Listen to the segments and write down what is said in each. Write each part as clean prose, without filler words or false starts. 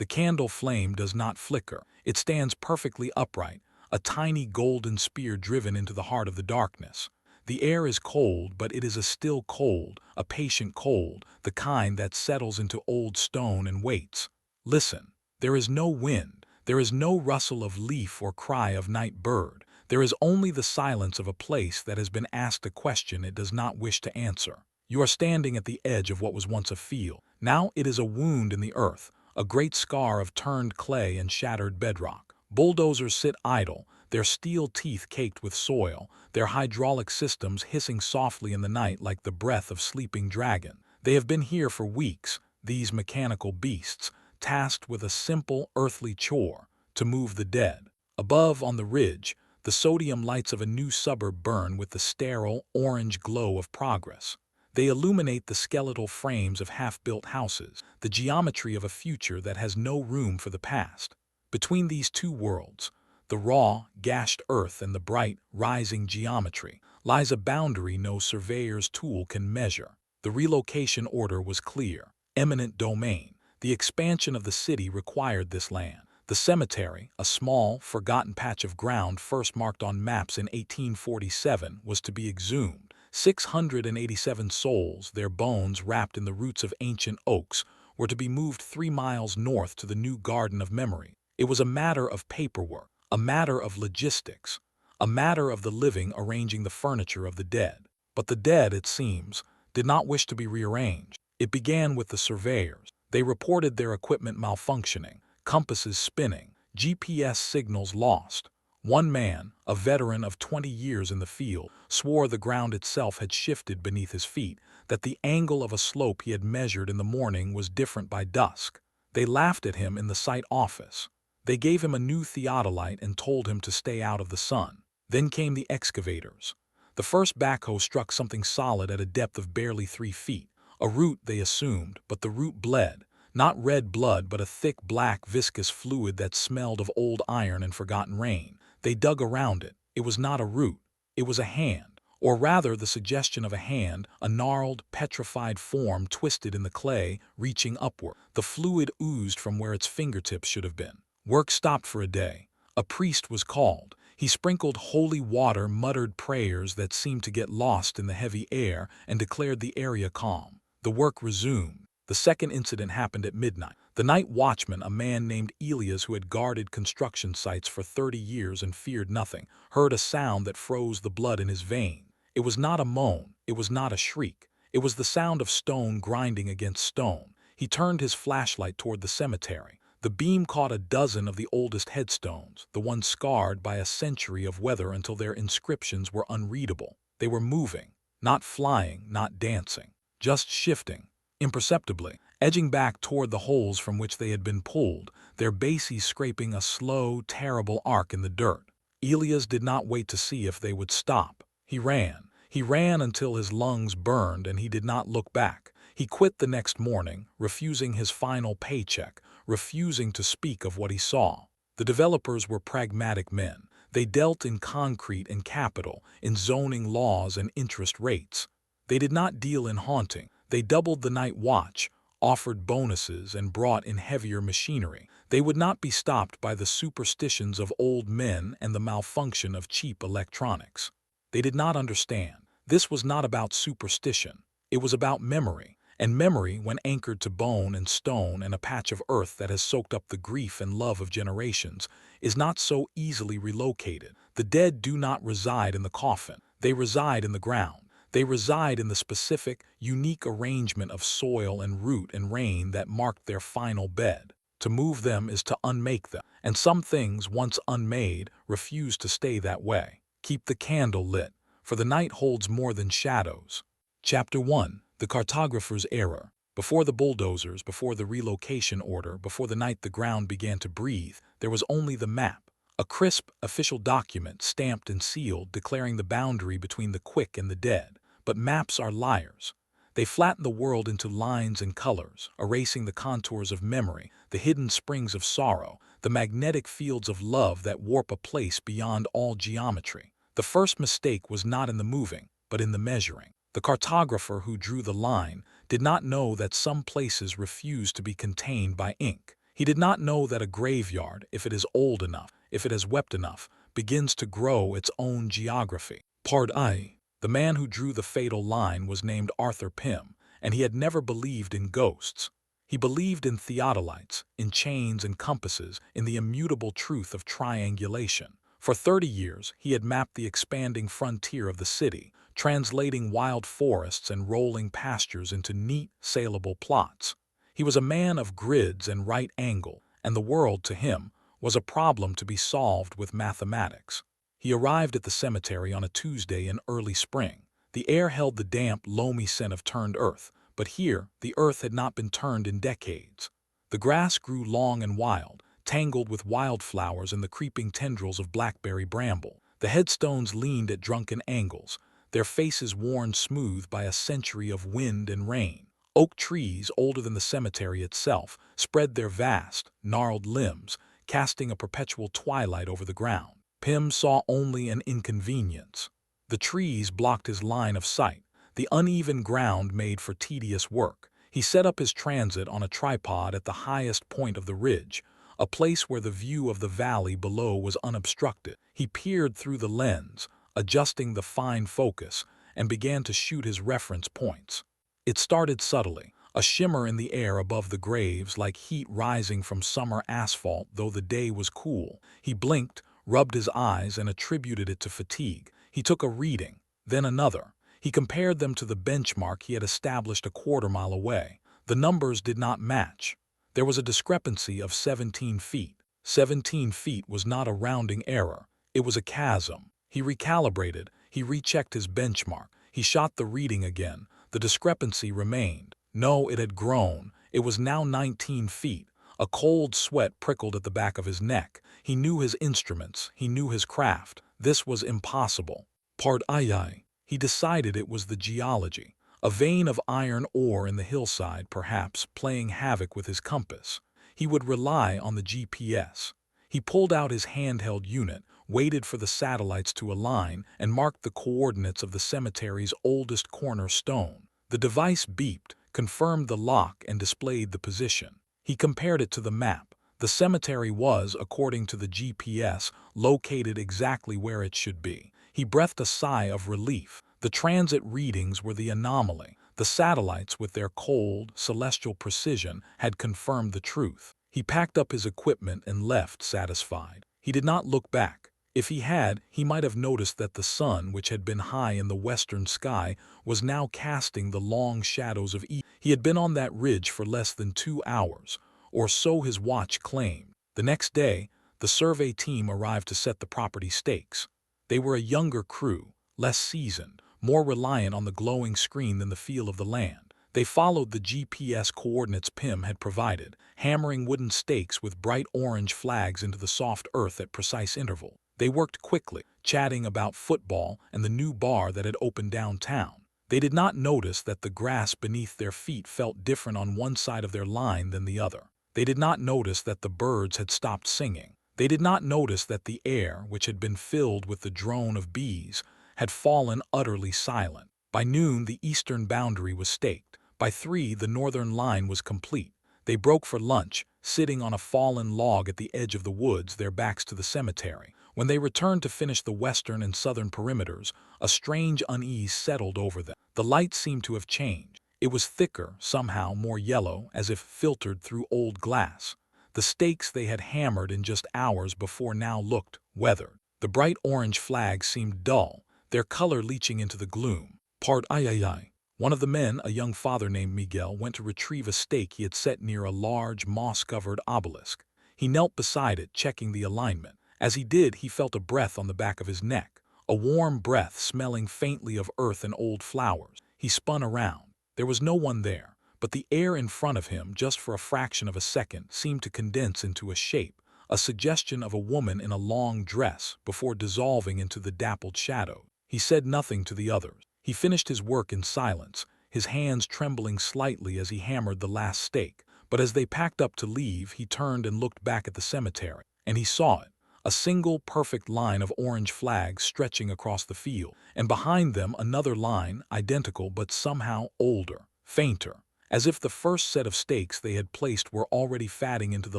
The candle flame does not flicker. It stands perfectly upright, a tiny golden spear driven into the heart of the darkness. The air is cold, but it is a still cold, a patient cold, the kind that settles into old stone and waits. Listen. There is no wind. There is no rustle of leaf or cry of night bird. There is only the silence of a place that has been asked a question it does not wish to answer. You are standing at the edge of what was once a field. Now it is a wound in the earth, a great scar of turned clay and shattered bedrock. Bulldozers sit idle, their steel teeth caked with soil, their hydraulic systems hissing softly in the night like the breath of sleeping dragon. They have been here for weeks, these mechanical beasts, tasked with a simple earthly chore, to move the dead. Above, on the ridge, the sodium lights of a new suburb burn with the sterile, orange glow of progress. They illuminate the skeletal frames of half-built houses, the geometry of a future that has no room for the past. Between these two worlds, the raw, gashed earth and the bright, rising geometry, lies a boundary no surveyor's tool can measure. The relocation order was clear. Eminent domain. The expansion of the city required this land. The cemetery, a small, forgotten patch of ground first marked on maps in 1847, was to be exhumed. 687 souls, their bones wrapped in the roots of ancient oaks, were to be moved 3 miles north to the new Garden of Memory. It was a matter of paperwork, a matter of logistics, a matter of the living arranging the furniture of the dead. But the dead, it seems, did not wish to be rearranged. It began with the surveyors. They reported their equipment malfunctioning, compasses spinning, GPS signals lost. One man, a veteran of 20 years in the field, swore the ground itself had shifted beneath his feet, that the angle of a slope he had measured in the morning was different by dusk. They laughed at him in the site office. They gave him a new theodolite and told him to stay out of the sun. Then came the excavators. The first backhoe struck something solid at a depth of barely 3 feet. A root, they assumed, but the root bled. Not red blood, but a thick, black, viscous fluid that smelled of old iron and forgotten rain. They dug around it. It was not a root. It was a hand, or rather the suggestion of a hand, a gnarled, petrified form twisted in the clay, reaching upward. The fluid oozed from where its fingertips should have been. Work stopped for a day. A priest was called. He sprinkled holy water, muttered prayers that seemed to get lost in the heavy air, and declared the area calm. The work resumed. The second incident happened at midnight. The night watchman, a man named Elias who had guarded construction sites for 30 years and feared nothing, heard a sound that froze the blood in his vein. It was not a moan. It was not a shriek. It was the sound of stone grinding against stone. He turned his flashlight toward the cemetery. The beam caught a dozen of the oldest headstones, the ones scarred by a century of weather until their inscriptions were unreadable. They were moving, not flying, not dancing, just shifting, imperceptibly, edging back toward the holes from which they had been pulled, their bases scraping a slow, terrible arc in the dirt. Elias did not wait to see if they would stop. He ran. He ran until his lungs burned, and he did not look back. He quit the next morning, refusing his final paycheck, refusing to speak of what he saw. The developers were pragmatic men. They dealt in concrete and capital, in zoning laws and interest rates. They did not deal in haunting. They doubled the night watch, offered bonuses, and brought in heavier machinery. They would not be stopped by the superstitions of old men and the malfunction of cheap electronics. They did not understand. This was not about superstition. It was about memory. And memory, when anchored to bone and stone and a patch of earth that has soaked up the grief and love of generations, is not so easily relocated. The dead do not reside in the coffin. They reside in the ground. They reside in the specific, unique arrangement of soil and root and rain that marked their final bed. To move them is to unmake them, and some things, once unmade, refuse to stay that way. Keep the candle lit, for the night holds more than shadows. Chapter 1. The Cartographer's Error. Before the bulldozers, before the relocation order, before the night the ground began to breathe, there was only the map, a crisp, official document stamped and sealed declaring the boundary between the quick and the dead. But maps are liars. They flatten the world into lines and colors, erasing the contours of memory, the hidden springs of sorrow, the magnetic fields of love that warp a place beyond all geometry. The first mistake was not in the moving, but in the measuring. The cartographer who drew the line did not know that some places refused to be contained by ink. He did not know that a graveyard, if it is old enough, if it has wept enough, begins to grow its own geography. Part I. The man who drew the fatal line was named Arthur Pym, and he had never believed in ghosts. He believed in theodolites, in chains and compasses, in the immutable truth of triangulation. For 30 years, he had mapped the expanding frontier of the city, translating wild forests and rolling pastures into neat, saleable plots. He was a man of grids and right angle, and the world, to him, was a problem to be solved with mathematics. He arrived at the cemetery on a Tuesday in early spring. The air held the damp, loamy scent of turned earth, but here the earth had not been turned in decades. The grass grew long and wild, tangled with wildflowers and the creeping tendrils of blackberry bramble. The headstones leaned at drunken angles, their faces worn smooth by a century of wind and rain. Oak trees, older than the cemetery itself, spread their vast, gnarled limbs, casting a perpetual twilight over the ground. Pym saw only an inconvenience. The trees blocked his line of sight. The uneven ground made for tedious work. He set up his transit on a tripod at the highest point of the ridge, a place where the view of the valley below was unobstructed. He peered through the lens, adjusting the fine focus, and began to shoot his reference points. It started subtly, a shimmer in the air above the graves like heat rising from summer asphalt though the day was cool. He blinked, rubbed his eyes, and attributed it to fatigue. He took a reading, then another. He compared them to the benchmark he had established a quarter-mile away. The numbers did not match. There was a discrepancy of 17 feet. 17 feet was not a rounding error. It was a chasm. He recalibrated. He rechecked his benchmark. He shot the reading again. The discrepancy remained. No, it had grown. It was now 19 feet. A cold sweat prickled at the back of his neck. He knew his instruments. He knew his craft. This was impossible. Part II. He decided it was the geology. A vein of iron ore in the hillside, perhaps, playing havoc with his compass. He would rely on the GPS. He pulled out his handheld unit, waited for the satellites to align, and marked the coordinates of the cemetery's oldest corner stone. The device beeped, confirmed the lock, and displayed the position. He compared it to the map. The cemetery was, according to the GPS, located exactly where it should be. He breathed a sigh of relief. The transit readings were the anomaly. The satellites, with their cold, celestial precision, had confirmed the truth. He packed up his equipment and left, satisfied. He did not look back. If he had, he might have noticed that the sun, which had been high in the western sky, was now casting the long shadows of evening. He had been on that ridge for less than 2 hours, or so his watch claimed. The next day, the survey team arrived to set the property stakes. They were a younger crew, less seasoned, more reliant on the glowing screen than the feel of the land. They followed the GPS coordinates Pym had provided, hammering wooden stakes with bright orange flags into the soft earth at precise intervals. They worked quickly, chatting about football and the new bar that had opened downtown. They did not notice that the grass beneath their feet felt different on one side of their line than the other. They did not notice that the birds had stopped singing. They did not notice that the air, which had been filled with the drone of bees, had fallen utterly silent. By noon, the eastern boundary was staked. By 3, the northern line was complete. They broke for lunch, sitting on a fallen log at the edge of the woods, their backs to the cemetery. When they returned to finish the western and southern perimeters, a strange unease settled over them. The light seemed to have changed. It was thicker, somehow more yellow, as if filtered through old glass. The stakes they had hammered in just hours before now looked weathered. The bright orange flags seemed dull, their color leaching into the gloom. Part III. One of the men, a young father named Miguel, went to retrieve a stake he had set near a large, moss-covered obelisk. He knelt beside it, checking the alignment. As he did, he felt a breath on the back of his neck, a warm breath smelling faintly of earth and old flowers. He spun around. There was no one there, but the air in front of him, just for a fraction of a second, seemed to condense into a shape, a suggestion of a woman in a long dress, before dissolving into the dappled shadow. He said nothing to the others. He finished his work in silence, his hands trembling slightly as he hammered the last stake. But as they packed up to leave, he turned and looked back at the cemetery, and he saw it. A single perfect line of orange flags stretching across the field, and behind them another line, identical but somehow older, fainter, as if the first set of stakes they had placed were already fatting into the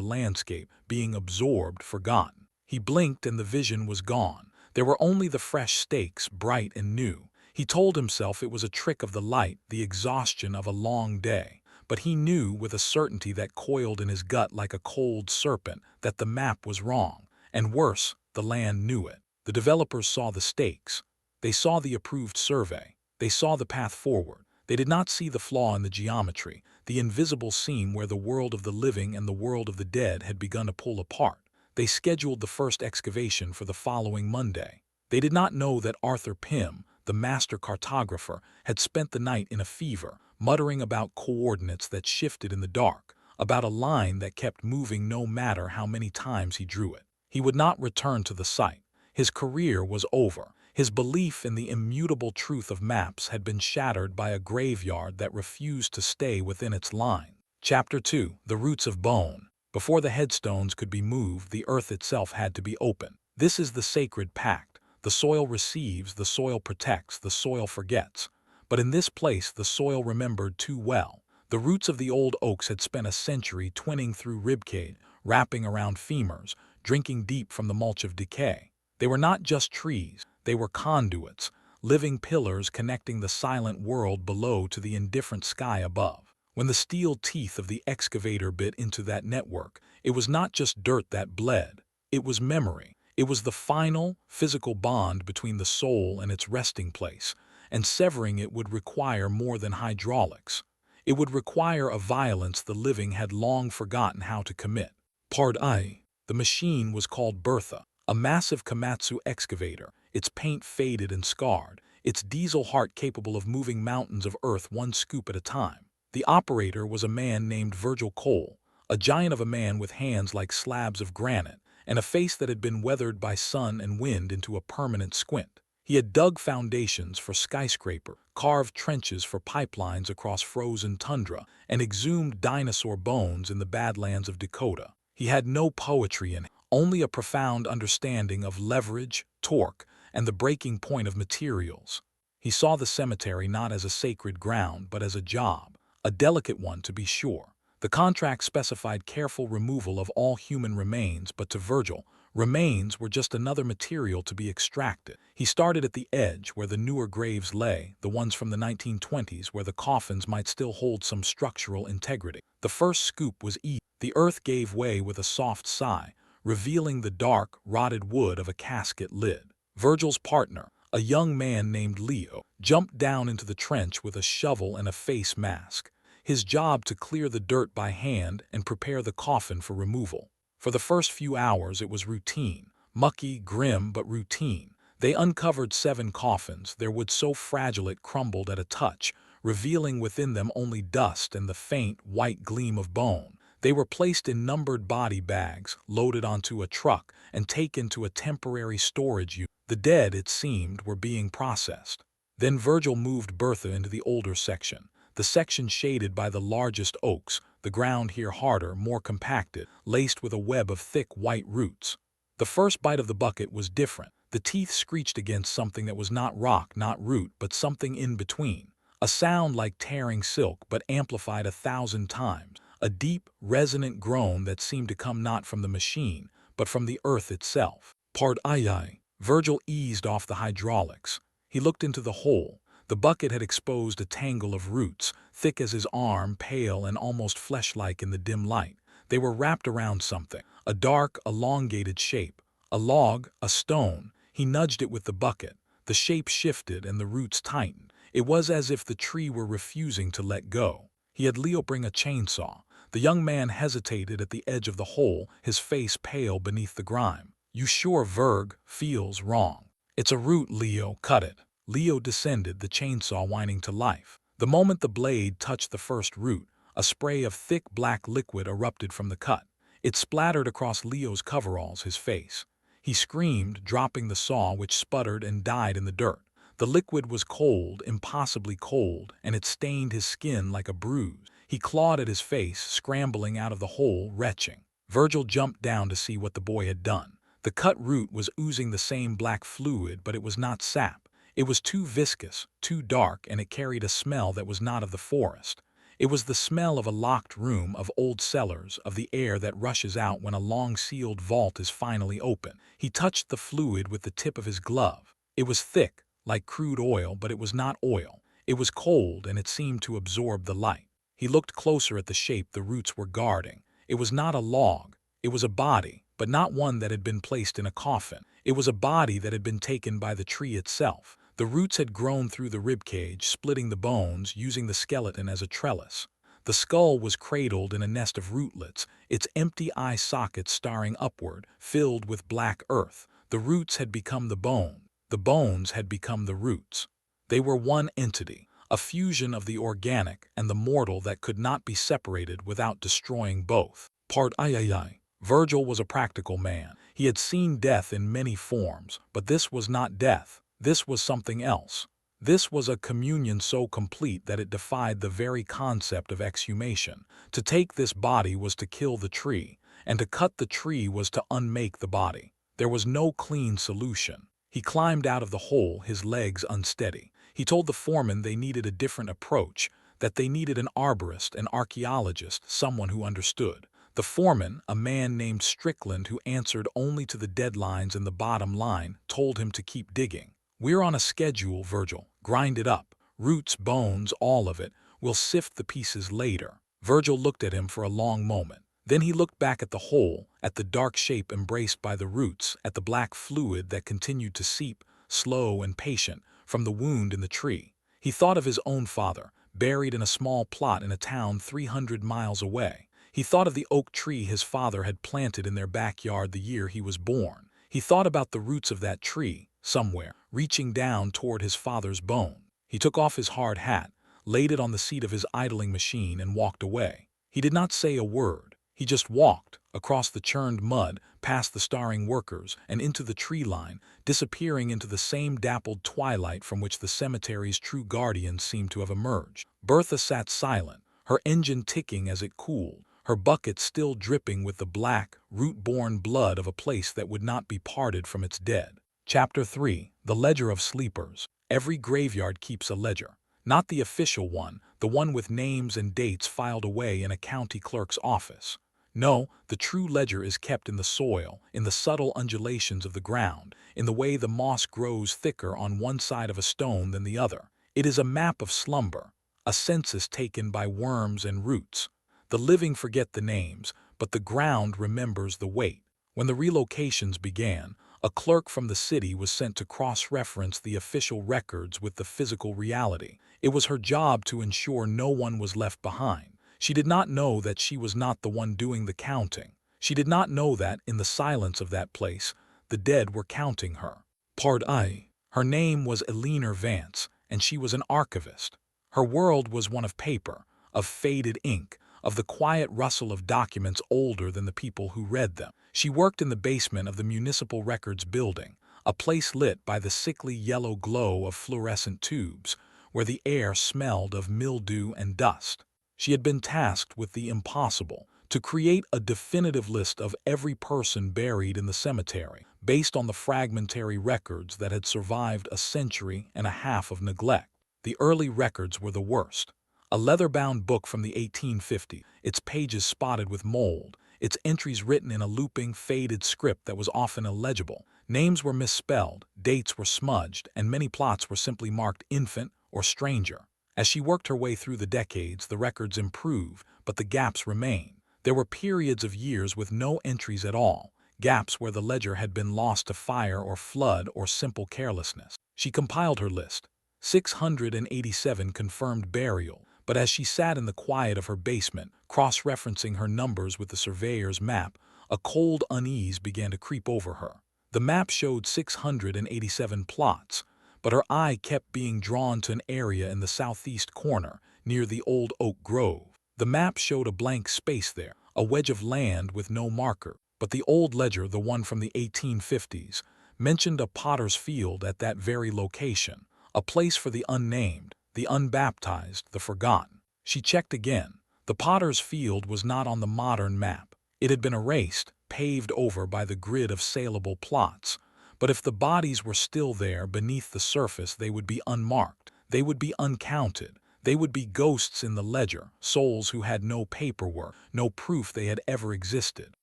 landscape, being absorbed, forgotten. He blinked and the vision was gone. There were only the fresh stakes, bright and new. He told himself it was a trick of the light, the exhaustion of a long day. But he knew with a certainty that coiled in his gut like a cold serpent that the map was wrong. And worse, the land knew it. The developers saw the stakes. They saw the approved survey. They saw the path forward. They did not see the flaw in the geometry, the invisible seam where the world of the living and the world of the dead had begun to pull apart. They scheduled the first excavation for the following Monday. They did not know that Arthur Pym, the master cartographer, had spent the night in a fever, muttering about coordinates that shifted in the dark, about a line that kept moving no matter how many times he drew it. He would not return to the site. His career was over. His belief in the immutable truth of maps had been shattered by a graveyard that refused to stay within its line. Chapter 2. The Roots of Bone. Before the headstones could be moved, the earth itself had to be opened. This is the sacred pact. The soil receives, the soil protects, the soil forgets. But in this place the soil remembered too well. The roots of the old oaks had spent a century twinning through ribcage, wrapping around femurs, drinking deep from the mulch of decay. They were not just trees, they were conduits, living pillars connecting the silent world below to the indifferent sky above. When the steel teeth of the excavator bit into that network, it was not just dirt that bled, it was memory. It was the final, physical bond between the soul and its resting place, and severing it would require more than hydraulics. It would require a violence the living had long forgotten how to commit. Part I. The machine was called Bertha, a massive Komatsu excavator, its paint faded and scarred, its diesel heart capable of moving mountains of earth one scoop at a time. The operator was a man named Virgil Cole, a giant of a man with hands like slabs of granite, and a face that had been weathered by sun and wind into a permanent squint. He had dug foundations for skyscraper, carved trenches for pipelines across frozen tundra, and exhumed dinosaur bones in the badlands of Dakota. He had no poetry in him, only a profound understanding of leverage, torque, and the breaking point of materials. He saw the cemetery not as a sacred ground, but as a job, a delicate one to be sure. The contract specified careful removal of all human remains, but to Virgil, remains were just another material to be extracted. He started at the edge where the newer graves lay, the ones from the 1920s where the coffins might still hold some structural integrity. The first scoop was easy. The earth gave way with a soft sigh, revealing the dark, rotted wood of a casket lid. Virgil's partner, a young man named Leo, jumped down into the trench with a shovel and a face mask. His job to clear the dirt by hand and prepare the coffin for removal. For the first few hours it was routine, mucky, grim, but routine. They uncovered 7 coffins, their wood so fragile it crumbled at a touch, revealing within them only dust and the faint, white gleam of bone. They were placed in numbered body bags, loaded onto a truck, and taken to a temporary storage unit. The dead, it seemed, were being processed. Then Virgil moved Bertha into the older section. The section shaded by the largest oaks, the ground here harder, more compacted, laced with a web of thick white roots. The first bite of the bucket was different. The teeth screeched against something that was not rock, not root, but something in between. A sound like tearing silk, but amplified 1,000 times. A deep, resonant groan that seemed to come not from the machine, but from the earth itself. Part II. Virgil eased off the hydraulics. He looked into the hole. The bucket had exposed a tangle of roots, thick as his arm, pale and almost flesh-like in the dim light. They were wrapped around something, a dark, elongated shape. A log, a stone. He nudged it with the bucket. The shape shifted and the roots tightened. It was as if the tree were refusing to let go. He had Leo bring a chainsaw. The young man hesitated at the edge of the hole, his face pale beneath the grime. "You sure, Virg? Feels wrong." "It's a root, Leo. Cut it." Leo descended, the chainsaw whining to life. The moment the blade touched the first root, a spray of thick black liquid erupted from the cut. It splattered across Leo's coveralls, his face. He screamed, dropping the saw, which sputtered and died in the dirt. The liquid was cold, impossibly cold, and it stained his skin like a bruise. He clawed at his face, scrambling out of the hole, retching. Virgil jumped down to see what the boy had done. The cut root was oozing the same black fluid, but it was not sap. It was too viscous, too dark, and it carried a smell that was not of the forest. It was the smell of a locked room, of old cellars, of the air that rushes out when a long-sealed vault is finally open. He touched the fluid with the tip of his glove. It was thick, like crude oil, but it was not oil. It was cold, and it seemed to absorb the light. He looked closer at the shape the roots were guarding. It was not a log. It was a body, but not one that had been placed in a coffin. It was a body that had been taken by the tree itself. The roots had grown through the ribcage, splitting the bones, using the skeleton as a trellis. The skull was cradled in a nest of rootlets, its empty eye sockets staring upward, filled with black earth. The roots had become the bone. The bones had become the roots. They were one entity, a fusion of the organic and the mortal that could not be separated without destroying both. Part I. Virgil was a practical man. He had seen death in many forms, but this was not death. This was something else. This was a communion so complete that it defied the very concept of exhumation. To take this body was to kill the tree, and to cut the tree was to unmake the body. There was no clean solution. He climbed out of the hole, his legs unsteady. He told the foreman they needed a different approach, that they needed an arborist, an archaeologist, someone who understood. The foreman, a man named Strickland who answered only to the deadlines and the bottom line, told him to keep digging. "We're on a schedule, Virgil. Grind it up. Roots, bones, all of it. We'll sift the pieces later." Virgil looked at him for a long moment. Then he looked back at the hole, at the dark shape embraced by the roots, at the black fluid that continued to seep, slow and patient, from the wound in the tree. He thought of his own father, buried in a small plot in a town 300 miles away. He thought of the oak tree his father had planted in their backyard the year he was born. He thought about the roots of that tree, somewhere, reaching down toward his father's bone. He took off his hard hat, laid it on the seat of his idling machine, and walked away. He did not say a word. He just walked, across the churned mud, past the starring workers, and into the tree line, disappearing into the same dappled twilight from which the cemetery's true guardians seemed to have emerged. Bertha sat silent, her engine ticking as it cooled, her bucket still dripping with the black, root-borne blood of a place that would not be parted from its dead. Chapter 3. The Ledger of Sleepers. Every graveyard keeps a ledger. Not the official one, the one with names and dates filed away in a county clerk's office. No, the true ledger is kept in the soil, in the subtle undulations of the ground, in the way the moss grows thicker on one side of a stone than the other. It is a map of slumber, a census taken by worms and roots. The living forget the names, but the ground remembers the weight. When the relocations began, a clerk from the city was sent to cross-reference the official records with the physical reality. It was her job to ensure no one was left behind. She did not know that she was not the one doing the counting. She did not know that, in the silence of that place, the dead were counting her. Part I. Her name was Eleanor Vance, and she was an archivist. Her world was one of paper, of faded ink, of the quiet rustle of documents older than the people who read them. She worked in the basement of the Municipal Records Building, a place lit by the sickly yellow glow of fluorescent tubes, where the air smelled of mildew and dust. She had been tasked with the impossible, to create a definitive list of every person buried in the cemetery, based on the fragmentary records that had survived a century and a half of neglect. The early records were the worst. A leather-bound book from the 1850s, its pages spotted with mold, its entries written in a looping, faded script that was often illegible. Names were misspelled, dates were smudged, and many plots were simply marked infant or stranger. As she worked her way through the decades, the records improved, but the gaps remained. There were periods of years with no entries at all, gaps where the ledger had been lost to fire or flood or simple carelessness. She compiled her list, 687 confirmed burial, but as she sat in the quiet of her basement, cross-referencing her numbers with the surveyor's map, a cold unease began to creep over her. The map showed 687 plots, but her eye kept being drawn to an area in the southeast corner, near the old oak grove. The map showed a blank space there, a wedge of land with no marker, but the old ledger, the one from the 1850s, mentioned a potter's field at that very location, a place for the unnamed, the unbaptized, the forgotten. She checked again. The potter's field was not on the modern map. It had been erased, paved over by the grid of saleable plots. But if the bodies were still there beneath the surface, they would be unmarked. They would be uncounted. They would be ghosts in the ledger, souls who had no paperwork, no proof they had ever existed.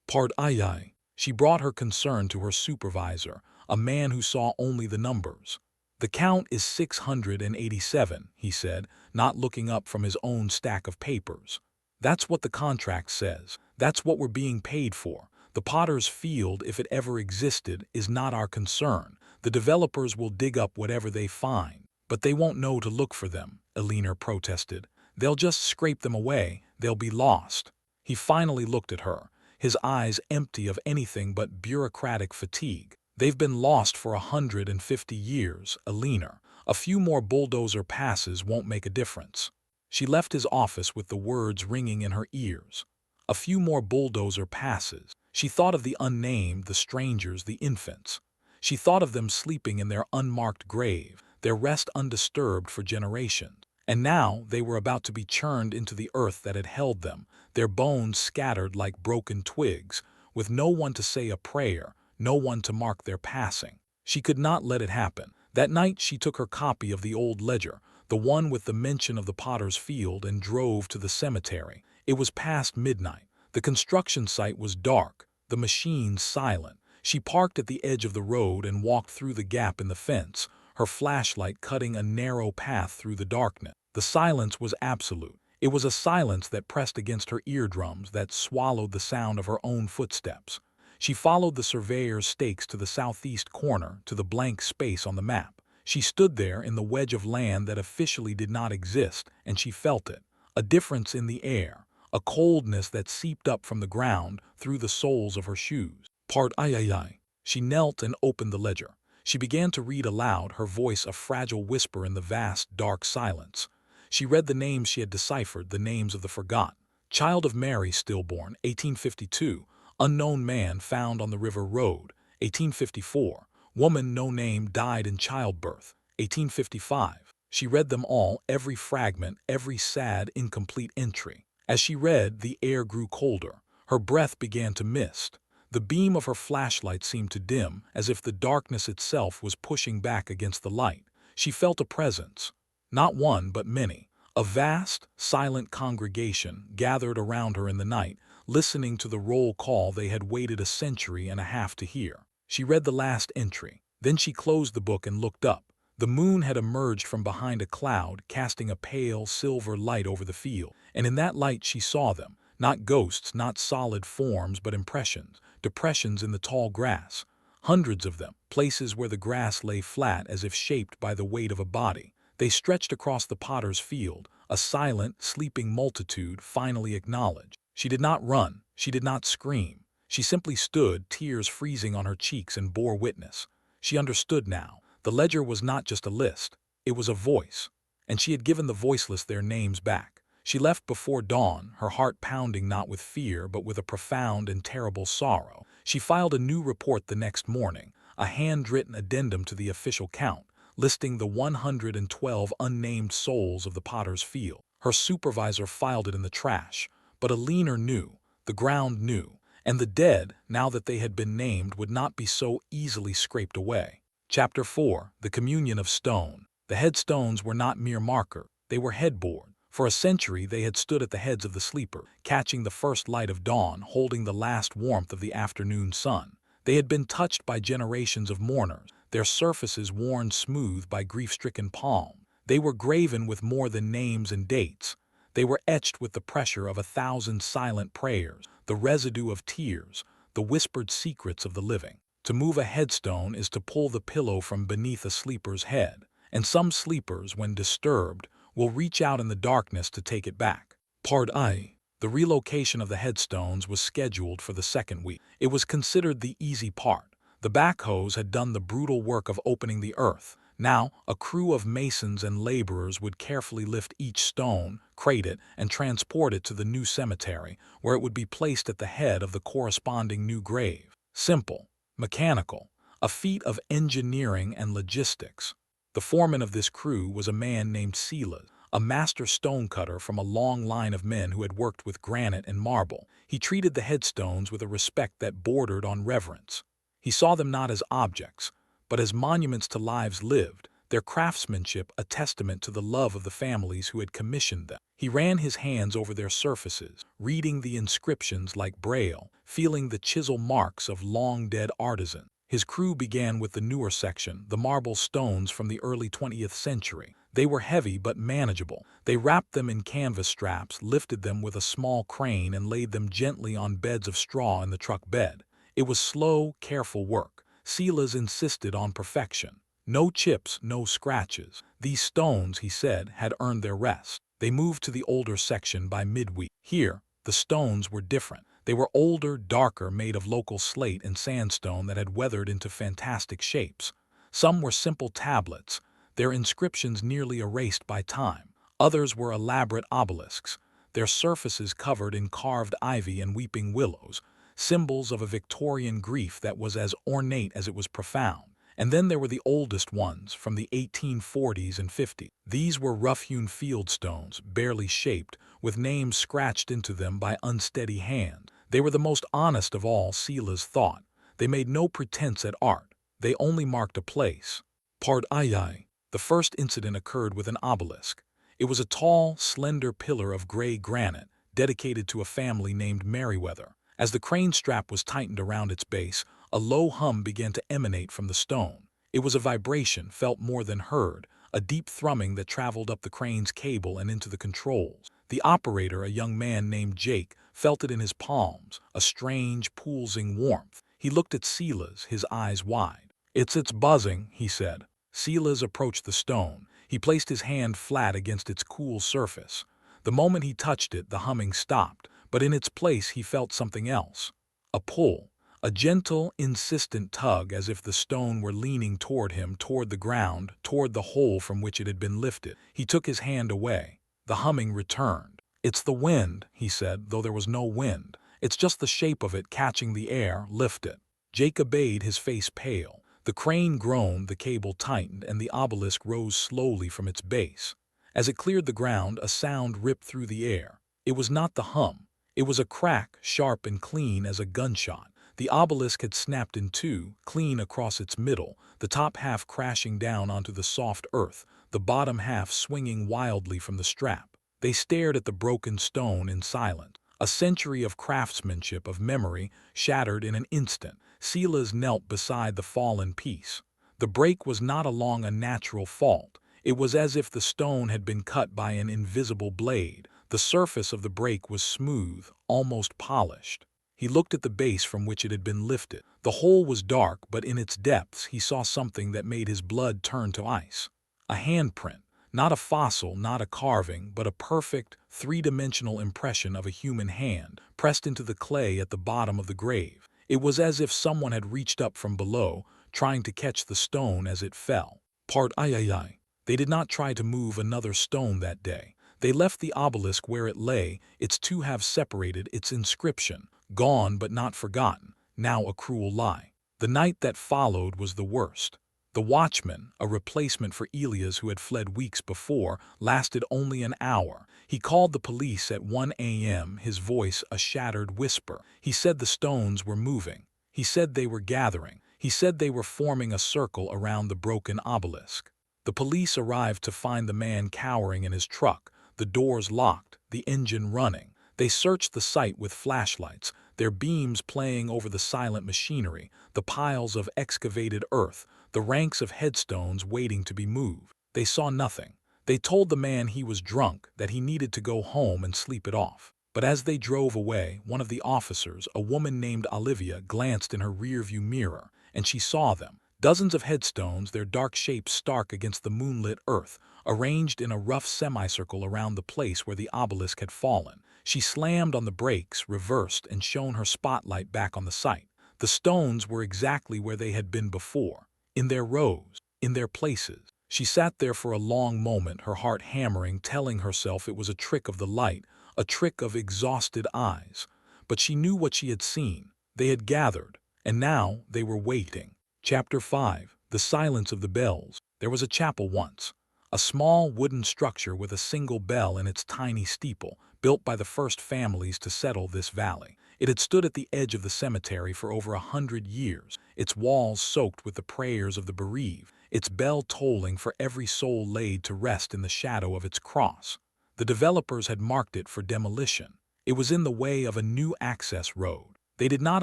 Part II. She brought her concern to her supervisor, a man who saw only the numbers. "The count is 687, he said, not looking up from his own stack of papers. "That's what the contract says. That's what we're being paid for. The potter's field, if it ever existed, is not our concern. The developers will dig up whatever they find. But they won't know to look for them," Elinor protested. "They'll just scrape them away. They'll be lost." He finally looked at her, his eyes empty of anything but bureaucratic fatigue. "They've been lost for 150 years, Elinor. A few more bulldozer passes won't make a difference." She left his office with the words ringing in her ears. A few more bulldozer passes. She thought of the unnamed, the strangers, the infants. She thought of them sleeping in their unmarked grave, their rest undisturbed for generations. And now they were about to be churned into the earth that had held them, their bones scattered like broken twigs, with no one to say a prayer, no one to mark their passing. She could not let it happen. That night she took her copy of the old ledger, the one with the mention of the potter's field, and drove to the cemetery. It was past midnight. The construction site was dark, the machines silent. She parked at the edge of the road and walked through the gap in the fence, her flashlight cutting a narrow path through the darkness. The silence was absolute. It was a silence that pressed against her eardrums, that swallowed the sound of her own footsteps. She followed the surveyor's stakes to the southeast corner, to the blank space on the map. She stood there in the wedge of land that officially did not exist, and she felt it. A difference in the air, a coldness that seeped up from the ground through the soles of her shoes. Part III. She knelt and opened the ledger. She began to read aloud, her voice a fragile whisper in the vast, dark silence. She read the names she had deciphered, the names of the forgotten. Child of Mary, stillborn, 1852. Unknown man found on the River Road, 1854. Woman no name died in childbirth, 1855. She read them all, every fragment, every sad, incomplete entry. As she read, the air grew colder. Her breath began to mist. The beam of her flashlight seemed to dim, as if the darkness itself was pushing back against the light. She felt a presence. Not one, but many. A vast, silent congregation gathered around her in the night, listening to the roll call they had waited a century and a half to hear. She read the last entry. Then she closed the book and looked up. The moon had emerged from behind a cloud, casting a pale, silver light over the field. And in that light she saw them. Not ghosts, not solid forms, but impressions. Depressions in the tall grass. Hundreds of them, places where the grass lay flat as if shaped by the weight of a body. They stretched across the potter's field, a silent, sleeping multitude finally acknowledged. She did not run. She did not scream. She simply stood, tears freezing on her cheeks, and bore witness. She understood now. The ledger was not just a list. It was a voice. And she had given the voiceless their names back. She left before dawn, her heart pounding not with fear but with a profound and terrible sorrow. She filed a new report the next morning, a handwritten addendum to the official count, listing the 112 unnamed souls of the potter's field. Her supervisor filed it in the trash, but Elinor knew, the ground knew, and the dead, now that they had been named, would not be so easily scraped away. Chapter 4. The Communion of Stone. The headstones were not mere markers, they were headboard. For a century they had stood at the heads of the sleeper, catching the first light of dawn, holding the last warmth of the afternoon sun. They had been touched by generations of mourners, their surfaces worn smooth by grief-stricken palm. They were graven with more than names and dates. They were etched with the pressure of 1,000 silent prayers, the residue of tears, the whispered secrets of the living. To move a headstone is to pull the pillow from beneath a sleeper's head, and some sleepers, when disturbed, will reach out in the darkness to take it back. Part I. The relocation of the headstones was scheduled for the second week. It was considered the easy part. The backhoes had done the brutal work of opening the earth. Now, a crew of masons and laborers would carefully lift each stone, crate it, and transport it to the new cemetery, where it would be placed at the head of the corresponding new grave. Simple, mechanical, a feat of engineering and logistics. The foreman of this crew was a man named Silas, a master stonecutter from a long line of men who had worked with granite and marble. He treated the headstones with a respect that bordered on reverence. He saw them not as objects, but as monuments to lives lived, their craftsmanship a testament to the love of the families who had commissioned them. He ran his hands over their surfaces, reading the inscriptions like Braille, feeling the chisel marks of long-dead artisans. His crew began with the newer section, the marble stones from the early 20th century. They were heavy but manageable. They wrapped them in canvas straps, lifted them with a small crane, and laid them gently on beds of straw in the truck bed. It was slow, careful work. Silas insisted on perfection. No chips, no scratches. These stones, he said, had earned their rest. They moved to the older section by midweek. Here, the stones were different. They were older, darker, made of local slate and sandstone that had weathered into fantastic shapes. Some were simple tablets, their inscriptions nearly erased by time. Others were elaborate obelisks, their surfaces covered in carved ivy and weeping willows, symbols of a Victorian grief that was as ornate as it was profound. And then there were the oldest ones, from the 1840s and 50s. These were rough-hewn field stones, barely shaped, with names scratched into them by unsteady hands. They were the most honest of all, Silas thought. They made no pretense at art. They only marked a place. Part II. The first incident occurred with an obelisk. It was a tall, slender pillar of gray granite, dedicated to a family named Merriweather. As the crane strap was tightened around its base, a low hum began to emanate from the stone. It was a vibration felt more than heard, a deep thrumming that traveled up the crane's cable and into the controls. The operator, a young man named Jake, felt it in his palms, a strange, pulsing warmth. He looked at Silas, his eyes wide. It's buzzing," he said. Silas approached the stone. He placed his hand flat against its cool surface. The moment he touched it, the humming stopped, but in its place he felt something else. A pull. A gentle, insistent tug, as if the stone were leaning toward him, toward the ground, toward the hole from which it had been lifted. He took his hand away. The humming returned. "It's the wind," he said, though there was no wind. "It's just the shape of it catching the air. Lift it." Jake obeyed, his face pale. The crane groaned, the cable tightened, and the obelisk rose slowly from its base. As it cleared the ground, a sound ripped through the air. It was not the hum. It was a crack, sharp and clean as a gunshot. The obelisk had snapped in two, clean across its middle, the top half crashing down onto the soft earth, the bottom half swinging wildly from the strap. They stared at the broken stone in silence. A century of craftsmanship, of memory, shattered in an instant. Silas knelt beside the fallen piece. The break was not along a natural fault. It was as if the stone had been cut by an invisible blade. The surface of the break was smooth, almost polished. He looked at the base from which it had been lifted. The hole was dark, but in its depths he saw something that made his blood turn to ice. A handprint, not a fossil, not a carving, but a perfect, three-dimensional impression of a human hand, pressed into the clay at the bottom of the grave. It was as if someone had reached up from below, trying to catch the stone as it fell. Part III. They did not try to move another stone that day. They left the obelisk where it lay, its two halves separated, its inscription, gone but not forgotten, now a cruel lie. The night that followed was the worst. The watchman, a replacement for Elias who had fled weeks before, lasted only an hour. He called the police at 1 a.m., his voice a shattered whisper. He said the stones were moving. He said they were gathering. He said they were forming a circle around the broken obelisk. The police arrived to find the man cowering in his truck, the doors locked, the engine running. They searched the site with flashlights, their beams playing over the silent machinery, the piles of excavated earth, the ranks of headstones waiting to be moved. They saw nothing. They told the man he was drunk, that he needed to go home and sleep it off. But as they drove away, one of the officers, a woman named Olivia, glanced in her rearview mirror, and she saw them. Dozens of headstones, their dark shapes stark against the moonlit earth, arranged in a rough semicircle around the place where the obelisk had fallen. She slammed on the brakes, reversed, and shone her spotlight back on the site. The stones were exactly where they had been before, in their rows, in their places. She sat there for a long moment, her heart hammering, telling herself it was a trick of the light, a trick of exhausted eyes. But she knew what she had seen. They had gathered, and now they were waiting. Chapter 5. The Silence of the Bells. There was a chapel once, a small wooden structure with a single bell in its tiny steeple, built by the first families to settle this valley. It had stood at the edge of the cemetery for over 100 years, its walls soaked with the prayers of the bereaved, its bell tolling for every soul laid to rest in the shadow of its cross. The developers had marked it for demolition. It was in the way of a new access road. They did not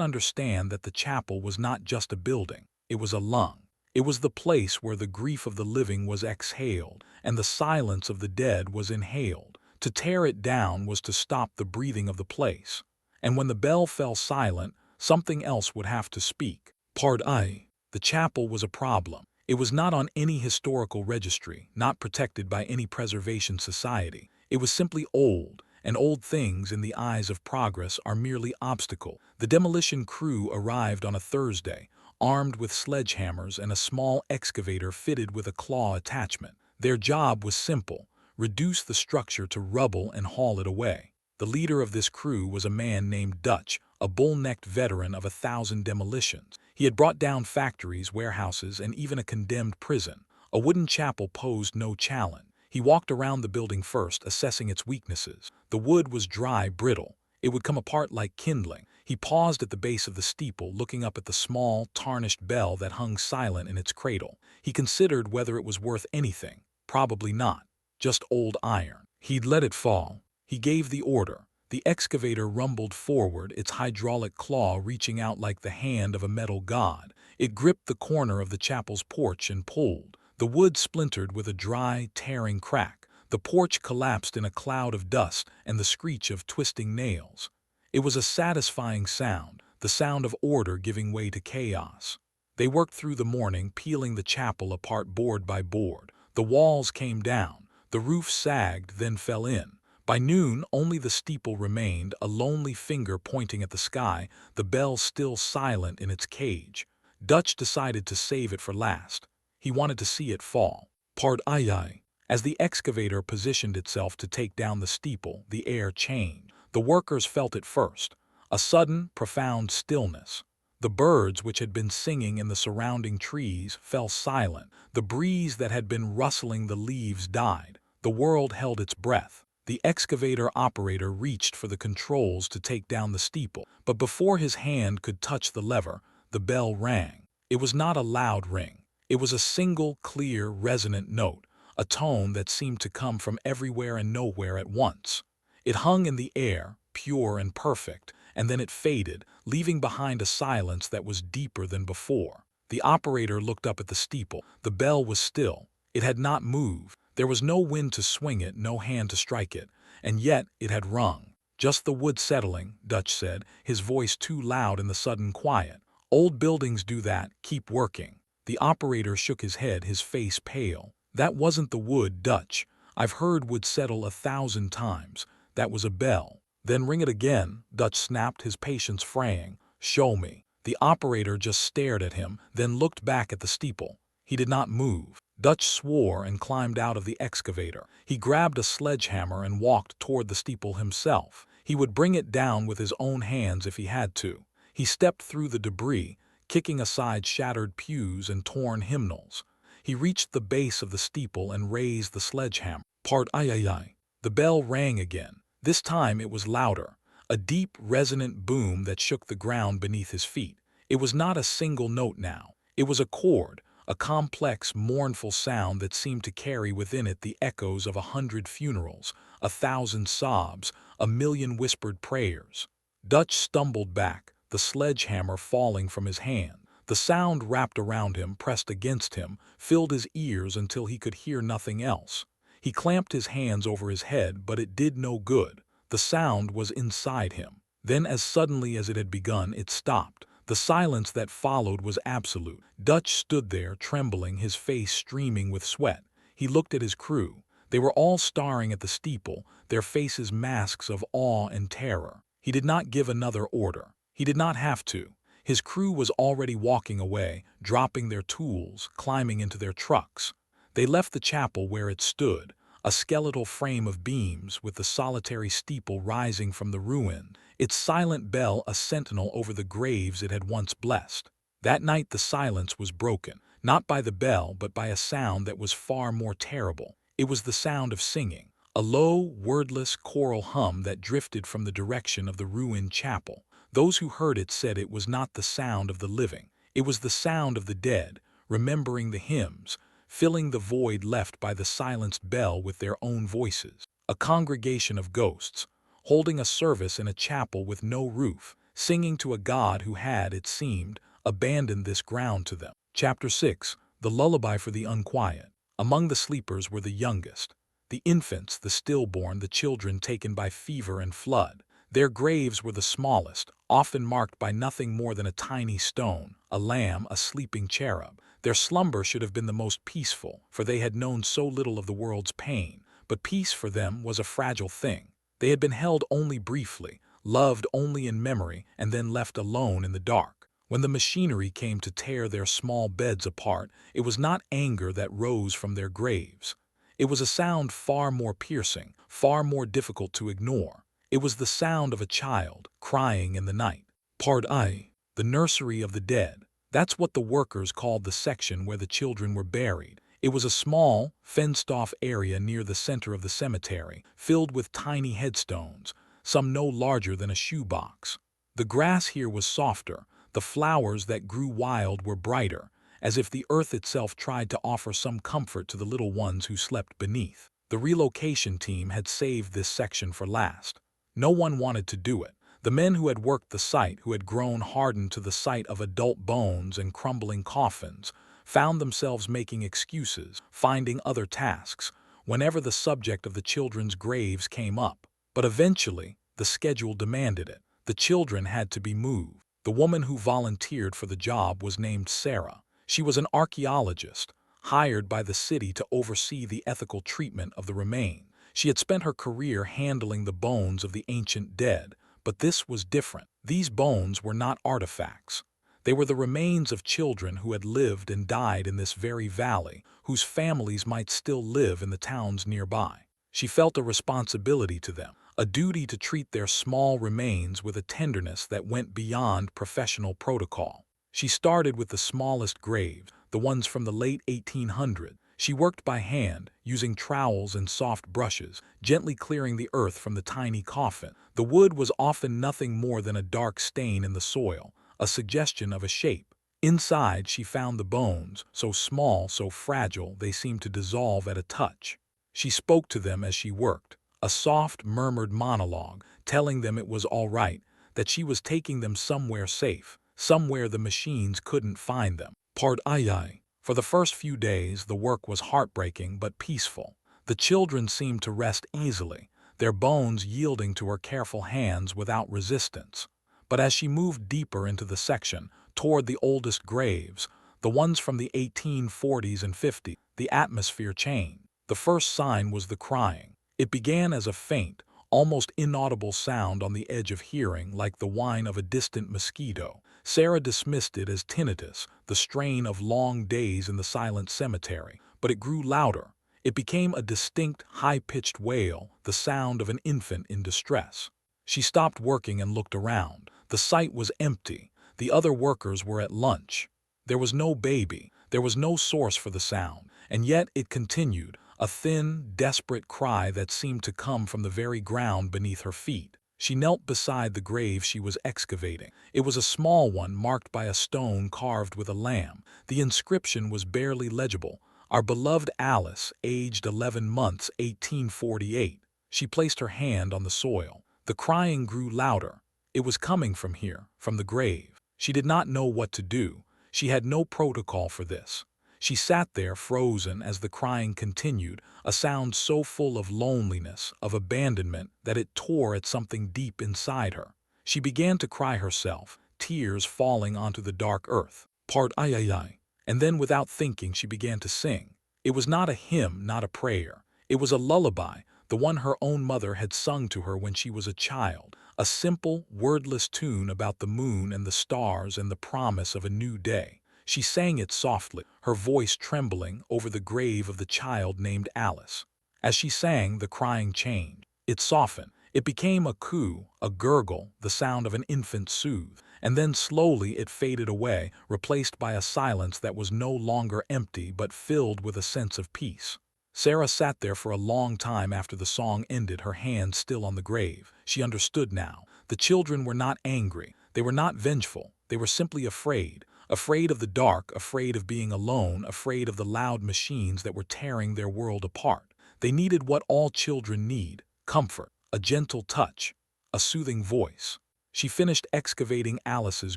understand that the chapel was not just a building, it was a lung. It was the place where the grief of the living was exhaled and the silence of the dead was inhaled. To tear it down was to stop the breathing of the place. And when the bell fell silent, something else would have to speak. Part I. The chapel was a problem. It was not on any historical registry, not protected by any preservation society. It was simply old, and old things in the eyes of progress are merely obstacle. The demolition crew arrived on a Thursday, armed with sledgehammers and a small excavator fitted with a claw attachment. Their job was simple: reduce the structure to rubble and haul it away. The leader of this crew was a man named Dutch, a bull-necked veteran of 1,000 demolitions. He had brought down factories, warehouses, and even a condemned prison. A wooden chapel posed no challenge. He walked around the building first, assessing its weaknesses. The wood was dry, brittle. It would come apart like kindling. He paused at the base of the steeple, looking up at the small, tarnished bell that hung silent in its cradle. He considered whether it was worth anything. Probably not. Just old iron. He'd let it fall. He gave the order. The excavator rumbled forward, its hydraulic claw reaching out like the hand of a metal god. It gripped the corner of the chapel's porch and pulled. The wood splintered with a dry, tearing crack. The porch collapsed in a cloud of dust and the screech of twisting nails. It was a satisfying sound, the sound of order giving way to chaos. They worked through the morning, peeling the chapel apart board by board. The walls came down. The roof sagged, then fell in. By noon, only the steeple remained, a lonely finger pointing at the sky, the bell still silent in its cage. Dutch decided to save it for last. He wanted to see it fall. Part II. As the excavator positioned itself to take down the steeple, the air changed. The workers felt it first. A sudden, profound stillness. The birds which had been singing in the surrounding trees fell silent. The breeze that had been rustling the leaves died. The world held its breath. The excavator operator reached for the controls to take down the steeple, but before his hand could touch the lever, the bell rang. It was not a loud ring. It was a single, clear, resonant note, a tone that seemed to come from everywhere and nowhere at once. It hung in the air, pure and perfect, and then it faded, leaving behind a silence that was deeper than before. The operator looked up at the steeple. The bell was still. It had not moved. There was no wind to swing it, no hand to strike it, and yet it had rung. Just the wood settling, Dutch said, his voice too loud in the sudden quiet. Old buildings do that, keep working. The operator shook his head, his face pale. That wasn't the wood, Dutch. I've heard wood settle 1,000 times. That was a bell. Then ring it again, Dutch snapped, his patience fraying. Show me. The operator just stared at him, then looked back at the steeple. He did not move. Dutch swore and climbed out of the excavator. He grabbed a sledgehammer and walked toward the steeple himself. He would bring it down with his own hands if he had to. He stepped through the debris, kicking aside shattered pews and torn hymnals. He reached the base of the steeple and raised the sledgehammer. Part III. The bell rang again. This time it was louder, a deep, resonant boom that shook the ground beneath his feet. It was not a single note now. It was a chord, a complex, mournful sound that seemed to carry within it the echoes of 100 funerals, 1,000 sobs, 1,000,000 whispered prayers. Dutch stumbled back, the sledgehammer falling from his hand. The sound wrapped around him, pressed against him, filled his ears until he could hear nothing else. He clamped his hands over his head, but it did no good. The sound was inside him. Then, as suddenly as it had begun, it stopped. The silence that followed was absolute. Dutch stood there, trembling, his face streaming with sweat. He looked at his crew. They were all staring at the steeple, their faces masks of awe and terror. He did not give another order. He did not have to. His crew was already walking away, dropping their tools, climbing into their trucks. They left the chapel where it stood, a skeletal frame of beams with the solitary steeple rising from the ruin, its silent bell a sentinel over the graves it had once blessed. That night the silence was broken, not by the bell but by a sound that was far more terrible. It was the sound of singing, a low, wordless choral hum that drifted from the direction of the ruined chapel. Those who heard it said it was not the sound of the living. It was the sound of the dead, remembering the hymns, filling the void left by the silenced bell with their own voices. A congregation of ghosts, holding a service in a chapel with no roof, singing to a God who had, it seemed, abandoned this ground to them. Chapter 6. The Lullaby for the Unquiet. Among the sleepers were the youngest, the infants, the stillborn, the children taken by fever and flood. Their graves were the smallest, often marked by nothing more than a tiny stone, a lamb, a sleeping cherub. Their slumber should have been the most peaceful, for they had known so little of the world's pain, but peace for them was a fragile thing. They had been held only briefly, loved only in memory, and then left alone in the dark. When the machinery came to tear their small beds apart, it was not anger that rose from their graves. It was a sound far more piercing, far more difficult to ignore. It was the sound of a child crying in the night. Part I. The nursery of the dead. That's what the workers called the section where the children were buried. It was a small, fenced-off area near the center of the cemetery, filled with tiny headstones, some no larger than a shoebox. The grass here was softer, the flowers that grew wild were brighter, as if the earth itself tried to offer some comfort to the little ones who slept beneath. The relocation team had saved this section for last. No one wanted to do it. The men who had worked the site, who had grown hardened to the sight of adult bones and crumbling coffins, found themselves making excuses, finding other tasks, whenever the subject of the children's graves came up. But eventually, the schedule demanded it. The children had to be moved. The woman who volunteered for the job was named Sarah. She was an archaeologist, hired by the city to oversee the ethical treatment of the remains. She had spent her career handling the bones of the ancient dead, but this was different. These bones were not artifacts. They were the remains of children who had lived and died in this very valley, whose families might still live in the towns nearby. She felt a responsibility to them, a duty to treat their small remains with a tenderness that went beyond professional protocol. She started with the smallest graves, the ones from the late 1800s. She worked by hand, using trowels and soft brushes, gently clearing the earth from the tiny coffin. The wood was often nothing more than a dark stain in the soil, a suggestion of a shape. Inside she found the bones, so small, so fragile, they seemed to dissolve at a touch. She spoke to them as she worked, a soft, murmured monologue, telling them it was all right, that she was taking them somewhere safe, somewhere the machines couldn't find them. Part II. For the first few days, the work was heartbreaking but peaceful. The children seemed to rest easily, their bones yielding to her careful hands without resistance. But as she moved deeper into the section, toward the oldest graves, the ones from the 1840s and 50s, the atmosphere changed. The first sign was the crying. It began as a faint, almost inaudible sound on the edge of hearing, like the whine of a distant mosquito. Sarah dismissed it as tinnitus, the strain of long days in the silent cemetery, but it grew louder. It became a distinct, high-pitched wail, the sound of an infant in distress. She stopped working and looked around. The site was empty. The other workers were at lunch. There was no baby. There was no source for the sound, and yet it continued, a thin, desperate cry that seemed to come from the very ground beneath her feet. She knelt beside the grave she was excavating. It was a small one marked by a stone carved with a lamb. The inscription was barely legible. Our beloved Alice, aged 11 months, 1848. She placed her hand on the soil. The crying grew louder. It was coming from here, from the grave. She did not know what to do. She had no protocol for this. She sat there frozen as the crying continued, a sound so full of loneliness, of abandonment, that it tore at something deep inside her. She began to cry herself, tears falling onto the dark earth. Part III. And then without thinking she began to sing. It was not a hymn, not a prayer. It was a lullaby, the one her own mother had sung to her when she was a child. A simple, wordless tune about the moon and the stars and the promise of a new day. She sang it softly, her voice trembling over the grave of the child named Alice. As she sang, the crying changed. It softened. It became a coo, a gurgle, the sound of an infant soothe. And then slowly it faded away, replaced by a silence that was no longer empty but filled with a sense of peace. Sarah sat there for a long time after the song ended, her hand still on the grave. She understood now. The children were not angry. They were not vengeful. They were simply afraid. Afraid of the dark, afraid of being alone, afraid of the loud machines that were tearing their world apart. They needed what all children need: comfort, a gentle touch, a soothing voice. She finished excavating Alice's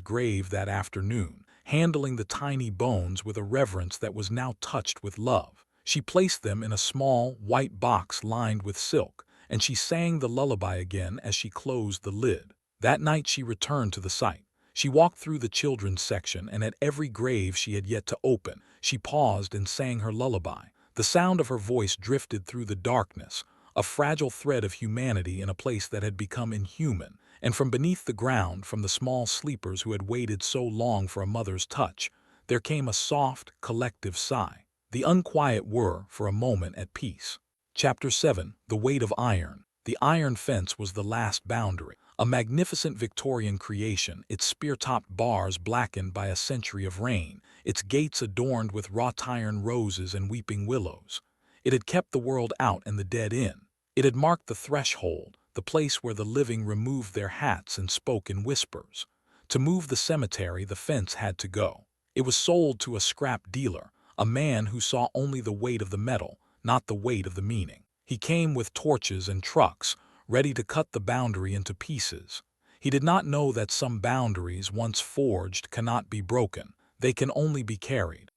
grave that afternoon, handling the tiny bones with a reverence that was now touched with love. She placed them in a small, white box lined with silk, and she sang the lullaby again as she closed the lid. That night she returned to the site. She walked through the children's section, and at every grave she had yet to open, she paused and sang her lullaby. The sound of her voice drifted through the darkness, a fragile thread of humanity in a place that had become inhuman. And from beneath the ground, from the small sleepers who had waited so long for a mother's touch, there came a soft, collective sigh. The unquiet were, for a moment, at peace. Chapter 7. The Weight of Iron. The iron fence was the last boundary. A magnificent Victorian creation, its spear-topped bars blackened by a century of rain, its gates adorned with wrought iron roses and weeping willows. It had kept the world out and the dead in. It had marked the threshold, the place where the living removed their hats and spoke in whispers. To move the cemetery, the fence had to go. It was sold to a scrap dealer, a man who saw only the weight of the metal, not the weight of the meaning. He came with torches and trucks, ready to cut the boundary into pieces. He did not know that some boundaries, once forged, cannot be broken. They can only be carried.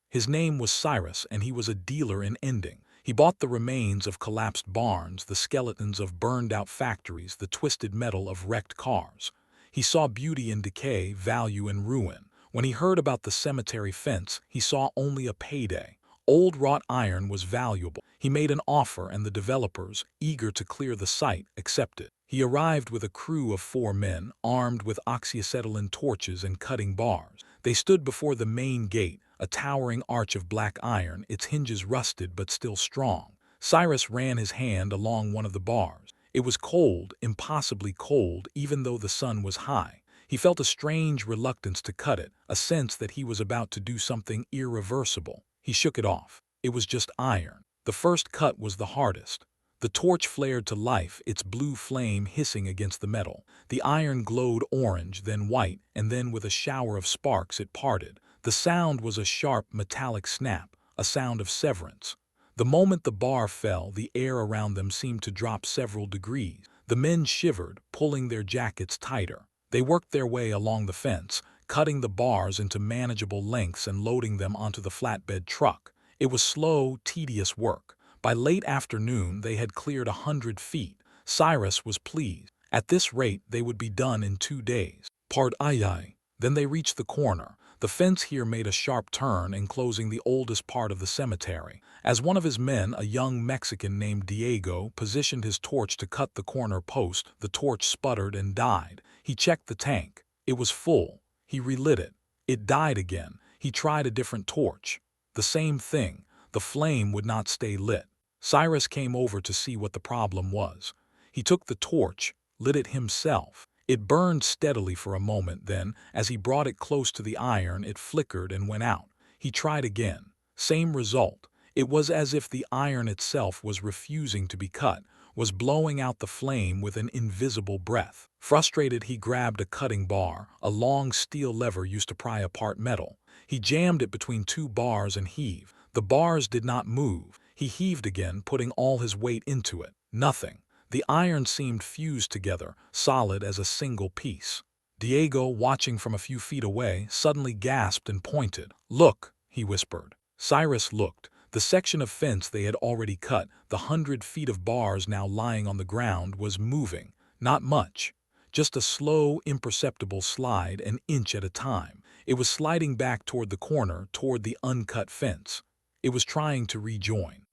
His name was Cyrus, and he was a dealer in ending. He bought the remains of collapsed barns, the skeletons of burned-out factories, the twisted metal of wrecked cars. He saw beauty in decay, value in ruin. When he heard about the cemetery fence, he saw only a payday. Old wrought iron was valuable. He made an offer, and the developers, eager to clear the site, accepted. He arrived with a crew of 4 men, armed with oxyacetylene torches and cutting bars. They stood before the main gate, a towering arch of black iron, its hinges rusted but still strong. Cyrus ran his hand along one of the bars. It was cold, impossibly cold, even though the sun was high. He felt a strange reluctance to cut it, a sense that he was about to do something irreversible. He shook it off. It was just iron. The first cut was the hardest. The torch flared to life, its blue flame hissing against the metal. The iron glowed orange, then white, and then with a shower of sparks it parted. The sound was a sharp, metallic snap, a sound of severance. The moment the bar fell, the air around them seemed to drop several degrees. The men shivered, pulling their jackets tighter. They worked their way along the fence, cutting the bars into manageable lengths and loading them onto the flatbed truck. It was slow, tedious work. By late afternoon, they had cleared 100 feet. Cyrus was pleased. At this rate, they would be done in 2 days. Then they reached the corner. The fence here made a sharp turn, enclosing the oldest part of the cemetery. As one of his men, a young Mexican named Diego, positioned his torch to cut the corner post, the torch sputtered and died. He checked the tank. It was full. He relit it. It died again. He tried a different torch. The same thing. The flame would not stay lit. Cyrus came over to see what the problem was. He took the torch, lit it himself. It burned steadily for a moment, then, as he brought it close to the iron, it flickered and went out. He tried again. Same result. It was as if the iron itself was refusing to be cut, was blowing out the flame with an invisible breath. Frustrated, he grabbed a cutting bar, a long steel lever used to pry apart metal. He jammed it between 2 bars and heaved. The bars did not move. He heaved again, putting all his weight into it. Nothing. The iron seemed fused together, solid as a single piece. Diego, watching from a few feet away, suddenly gasped and pointed. "Look," he whispered. Cyrus looked. The section of fence they had already cut, the 100 feet of bars now lying on the ground, was moving. Not much. Just a slow, imperceptible slide, an inch at a time. It was sliding back toward the corner, toward the uncut fence. It was trying to rejoin.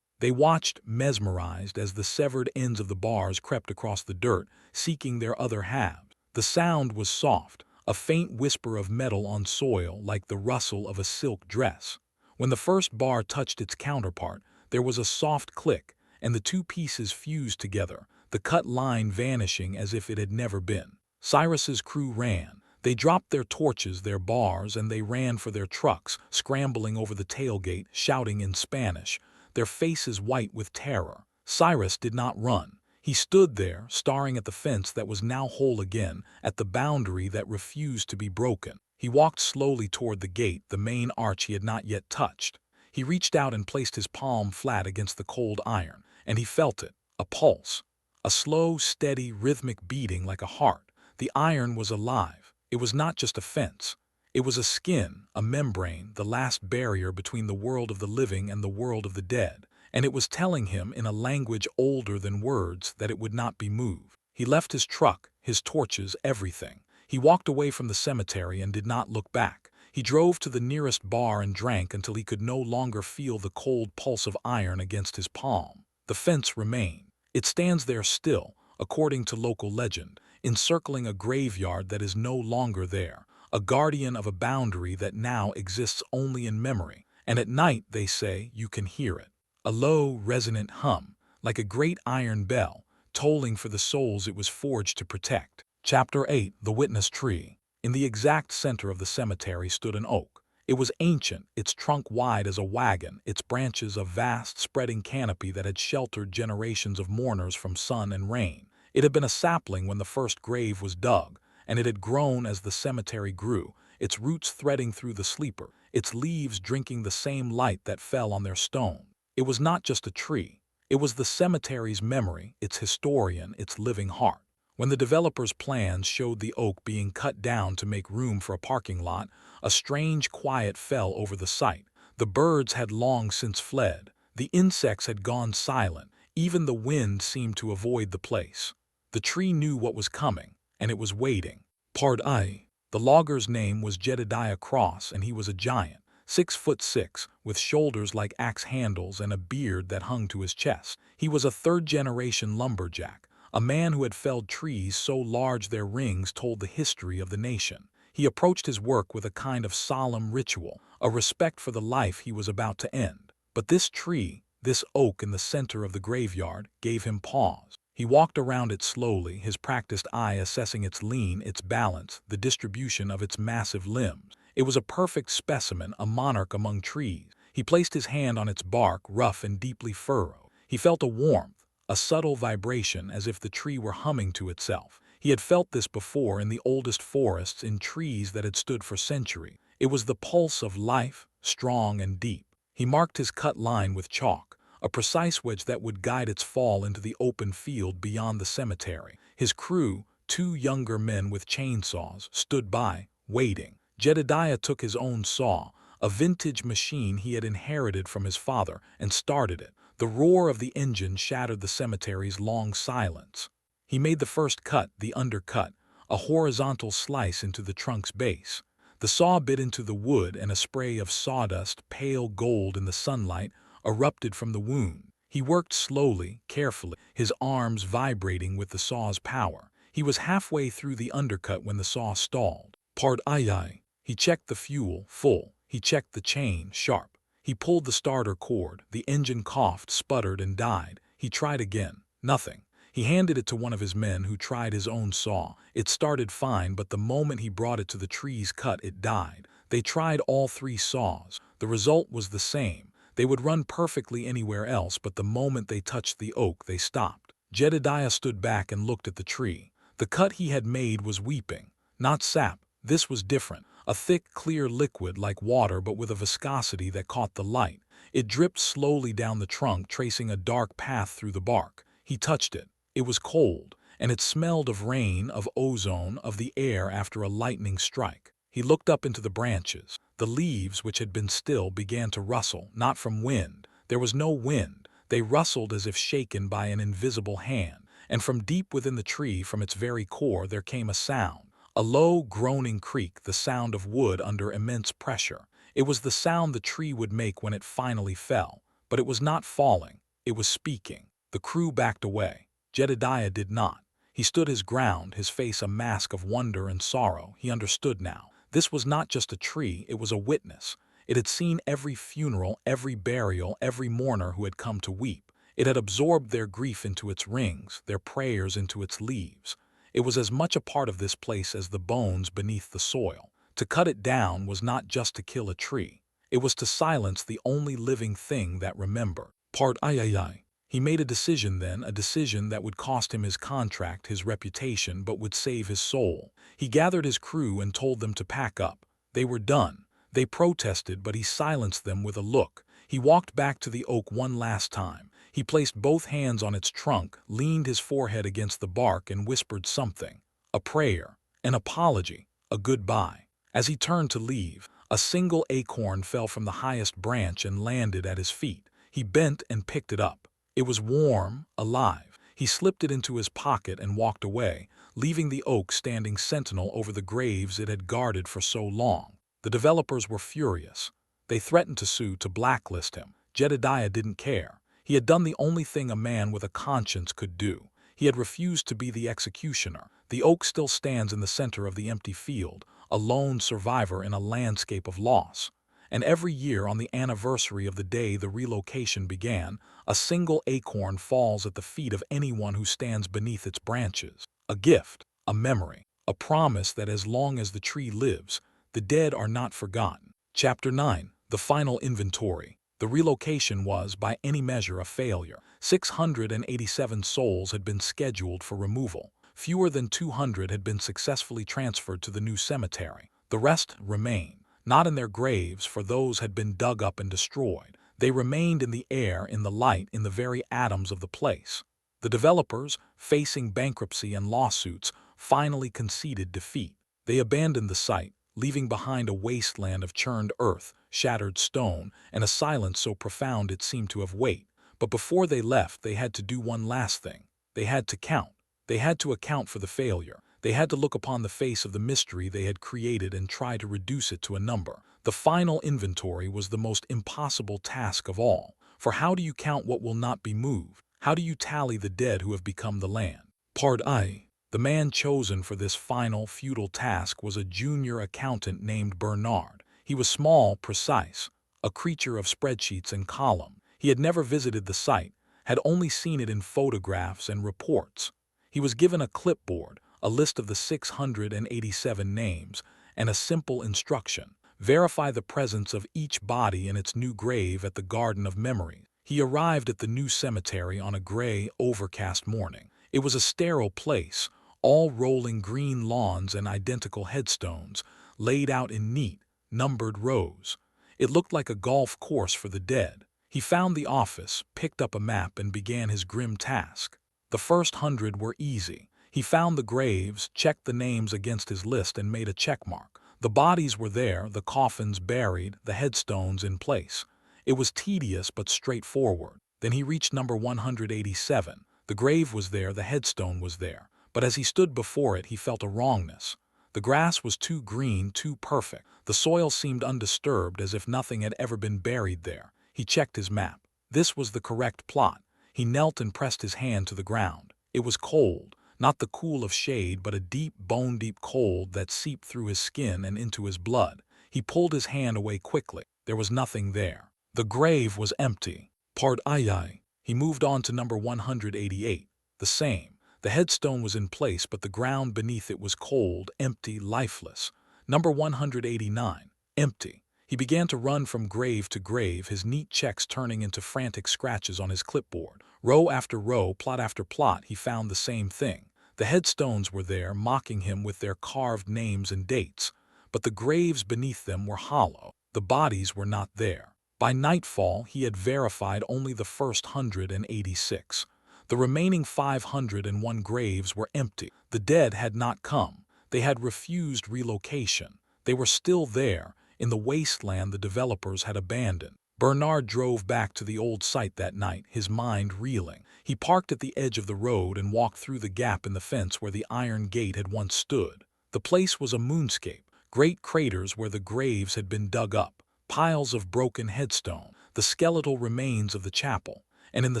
They watched, mesmerized, as the severed ends of the bars crept across the dirt, seeking their other halves. The sound was soft, a faint whisper of metal on soil, like the rustle of a silk dress. When the first bar touched its counterpart, there was a soft click, and the 2 pieces fused together, the cut line vanishing as if it had never been. Cyrus's crew ran. They dropped their torches, their bars, and they ran for their trucks, scrambling over the tailgate, shouting in Spanish, their faces white with terror. Cyrus did not run. He stood there, staring at the fence that was now whole again, at the boundary that refused to be broken. He walked slowly toward the gate, the main arch he had not yet touched. He reached out and placed his palm flat against the cold iron, and he felt it, a pulse. A slow, steady, rhythmic beating like a heart. The iron was alive. It was not just a fence. It was a skin, a membrane, the last barrier between the world of the living and the world of the dead. And it was telling him in a language older than words that it would not be moved. He left his truck, his torches, everything. He walked away from the cemetery and did not look back. He drove to the nearest bar and drank until he could no longer feel the cold pulse of iron against his palm. The fence remained. It stands there still, according to local legend, encircling a graveyard that is no longer there, a guardian of a boundary that now exists only in memory. And at night, they say, you can hear it. A low, resonant hum, like a great iron bell, tolling for the souls it was forged to protect. Chapter 8. The Witness Tree. In the exact center of the cemetery stood an oak. It was ancient, its trunk wide as a wagon, its branches a vast, spreading canopy that had sheltered generations of mourners from sun and rain. It had been a sapling when the first grave was dug, and it had grown as the cemetery grew, its roots threading through the sleeper, its leaves drinking the same light that fell on their stone. It was not just a tree. It was the cemetery's memory, its historian, its living heart. When the developer's plans showed the oak being cut down to make room for a parking lot, a strange quiet fell over the site. The birds had long since fled. The insects had gone silent. Even the wind seemed to avoid the place. The tree knew what was coming, and it was waiting. Part I. The logger's name was Jedediah Cross, and he was a giant. 6'6", with shoulders like axe handles and a beard that hung to his chest. He was a third-generation lumberjack, a man who had felled trees so large their rings told the history of the nation. He approached his work with a kind of solemn ritual, a respect for the life he was about to end. But this tree, this oak in the center of the graveyard, gave him pause. He walked around it slowly, his practiced eye assessing its lean, its balance, the distribution of its massive limbs. It was a perfect specimen, a monarch among trees. He placed his hand on its bark, rough and deeply furrowed. He felt a warmth, a subtle vibration as if the tree were humming to itself. He had felt this before in the oldest forests, in trees that had stood for centuries. It was the pulse of life, strong and deep. He marked his cut line with chalk, a precise wedge that would guide its fall into the open field beyond the cemetery. His crew, 2 younger men with chainsaws, stood by, waiting. Jedediah took his own saw, a vintage machine he had inherited from his father, and started it. The roar of the engine shattered the cemetery's long silence. He made the first cut, the undercut, a horizontal slice into the trunk's base. The saw bit into the wood, and a spray of sawdust, pale gold in the sunlight, erupted from the wound. He worked slowly, carefully, his arms vibrating with the saw's power. He was halfway through the undercut when the saw stalled. Part II. He checked the fuel, full. He checked the chain, sharp. He pulled the starter cord. The engine coughed, sputtered, and died. He tried again. Nothing. He handed it to one of his men who tried his own saw. It started fine, but the moment he brought it to the tree's cut, it died. They tried all 3 saws. The result was the same. They would run perfectly anywhere else, but the moment they touched the oak, they stopped. Jedediah stood back and looked at the tree. The cut he had made was weeping. Not sap. This was different. A thick, clear liquid like water, but with a viscosity that caught the light. It dripped slowly down the trunk, tracing a dark path through the bark. He touched it. It was cold, and it smelled of rain, of ozone, of the air after a lightning strike. He looked up into the branches. The leaves, which had been still, began to rustle, not from wind. There was no wind. They rustled as if shaken by an invisible hand. And from deep within the tree, from its very core, there came a sound. A low, groaning creak, the sound of wood under immense pressure. It was the sound the tree would make when it finally fell. But it was not falling. It was speaking. The crew backed away. Jedediah did not. He stood his ground, his face a mask of wonder and sorrow. He understood now. This was not just a tree, it was a witness. It had seen every funeral, every burial, every mourner who had come to weep. It had absorbed their grief into its rings, their prayers into its leaves. It was as much a part of this place as the bones beneath the soil. To cut it down was not just to kill a tree. It was to silence the only living thing that remembered. Part III. He made a decision then, a decision that would cost him his contract, his reputation, but would save his soul. He gathered his crew and told them to pack up. They were done. They protested, but he silenced them with a look. He walked back to the oak one last time. He placed both hands on its trunk, leaned his forehead against the bark, and whispered something. A prayer, an apology, a goodbye. As he turned to leave, a single acorn fell from the highest branch and landed at his feet. He bent and picked it up. It was warm, alive. He slipped it into his pocket and walked away, leaving the oak standing sentinel over the graves it had guarded for so long. The developers were furious. They threatened to sue, to blacklist him. Jedediah didn't care. He had done the only thing a man with a conscience could do. He had refused to be the executioner. The oak still stands in the center of the empty field, a lone survivor in a landscape of loss. And every year on the anniversary of the day the relocation began, a single acorn falls at the feet of anyone who stands beneath its branches. A gift, a memory, a promise that as long as the tree lives, the dead are not forgotten. Chapter 9. The Final Inventory. The relocation was, by any measure, a failure. 687 souls had been scheduled for removal. Fewer than 200 had been successfully transferred to the new cemetery. The rest remained. Not in their graves, for those had been dug up and destroyed. They remained in the air, in the light, in the very atoms of the place. The developers, facing bankruptcy and lawsuits, finally conceded defeat. They abandoned the site, leaving behind a wasteland of churned earth, shattered stone, and a silence so profound it seemed to have weight. But before they left, they had to do one last thing. They had to count. They had to account for the failure. They had to look upon the face of the mystery they had created and try to reduce it to a number. The final inventory was the most impossible task of all. For how do you count what will not be moved? How do you tally the dead who have become the land? Part I. The man chosen for this final, futile task was a junior accountant named Bernard. He was small, precise, a creature of spreadsheets and column. He had never visited the site, had only seen it in photographs and reports. He was given a clipboard, a list of the 687 names, and a simple instruction: verify the presence of each body in its new grave at the Garden of Memory. He arrived at the new cemetery on a gray, overcast morning. It was a sterile place, all rolling green lawns and identical headstones, laid out in neat, numbered rows. It looked like a golf course for the dead. He found the office, picked up a map, and began his grim task. The first 100 were easy. He found the graves, checked the names against his list, and made a checkmark. The bodies were there, the coffins buried, the headstones in place. It was tedious but straightforward. Then he reached number 187. The grave was there, the headstone was there. But as he stood before it, he felt a wrongness. The grass was too green, too perfect. The soil seemed undisturbed, as if nothing had ever been buried there. He checked his map. This was the correct plot. He knelt and pressed his hand to the ground. It was cold. Not the cool of shade, but a deep, bone-deep cold that seeped through his skin and into his blood. He pulled his hand away quickly. There was nothing there. The grave was empty. Part II. He moved on to number 188. The same. The headstone was in place, but the ground beneath it was cold, empty, lifeless. Number 189. Empty. He began to run from grave to grave, his neat checks turning into frantic scratches on his clipboard. Row after row, plot after plot, he found the same thing. The headstones were there, mocking him with their carved names and dates. But the graves beneath them were hollow. The bodies were not there. By nightfall, he had verified only the first 186. The remaining 501 graves were empty. The dead had not come. They had refused relocation. They were still there, in the wasteland the developers had abandoned. Bernard drove back to the old site that night, his mind reeling. He parked at the edge of the road and walked through the gap in the fence where the iron gate had once stood. The place was a moonscape, great craters where the graves had been dug up, piles of broken headstone, the skeletal remains of the chapel, and in the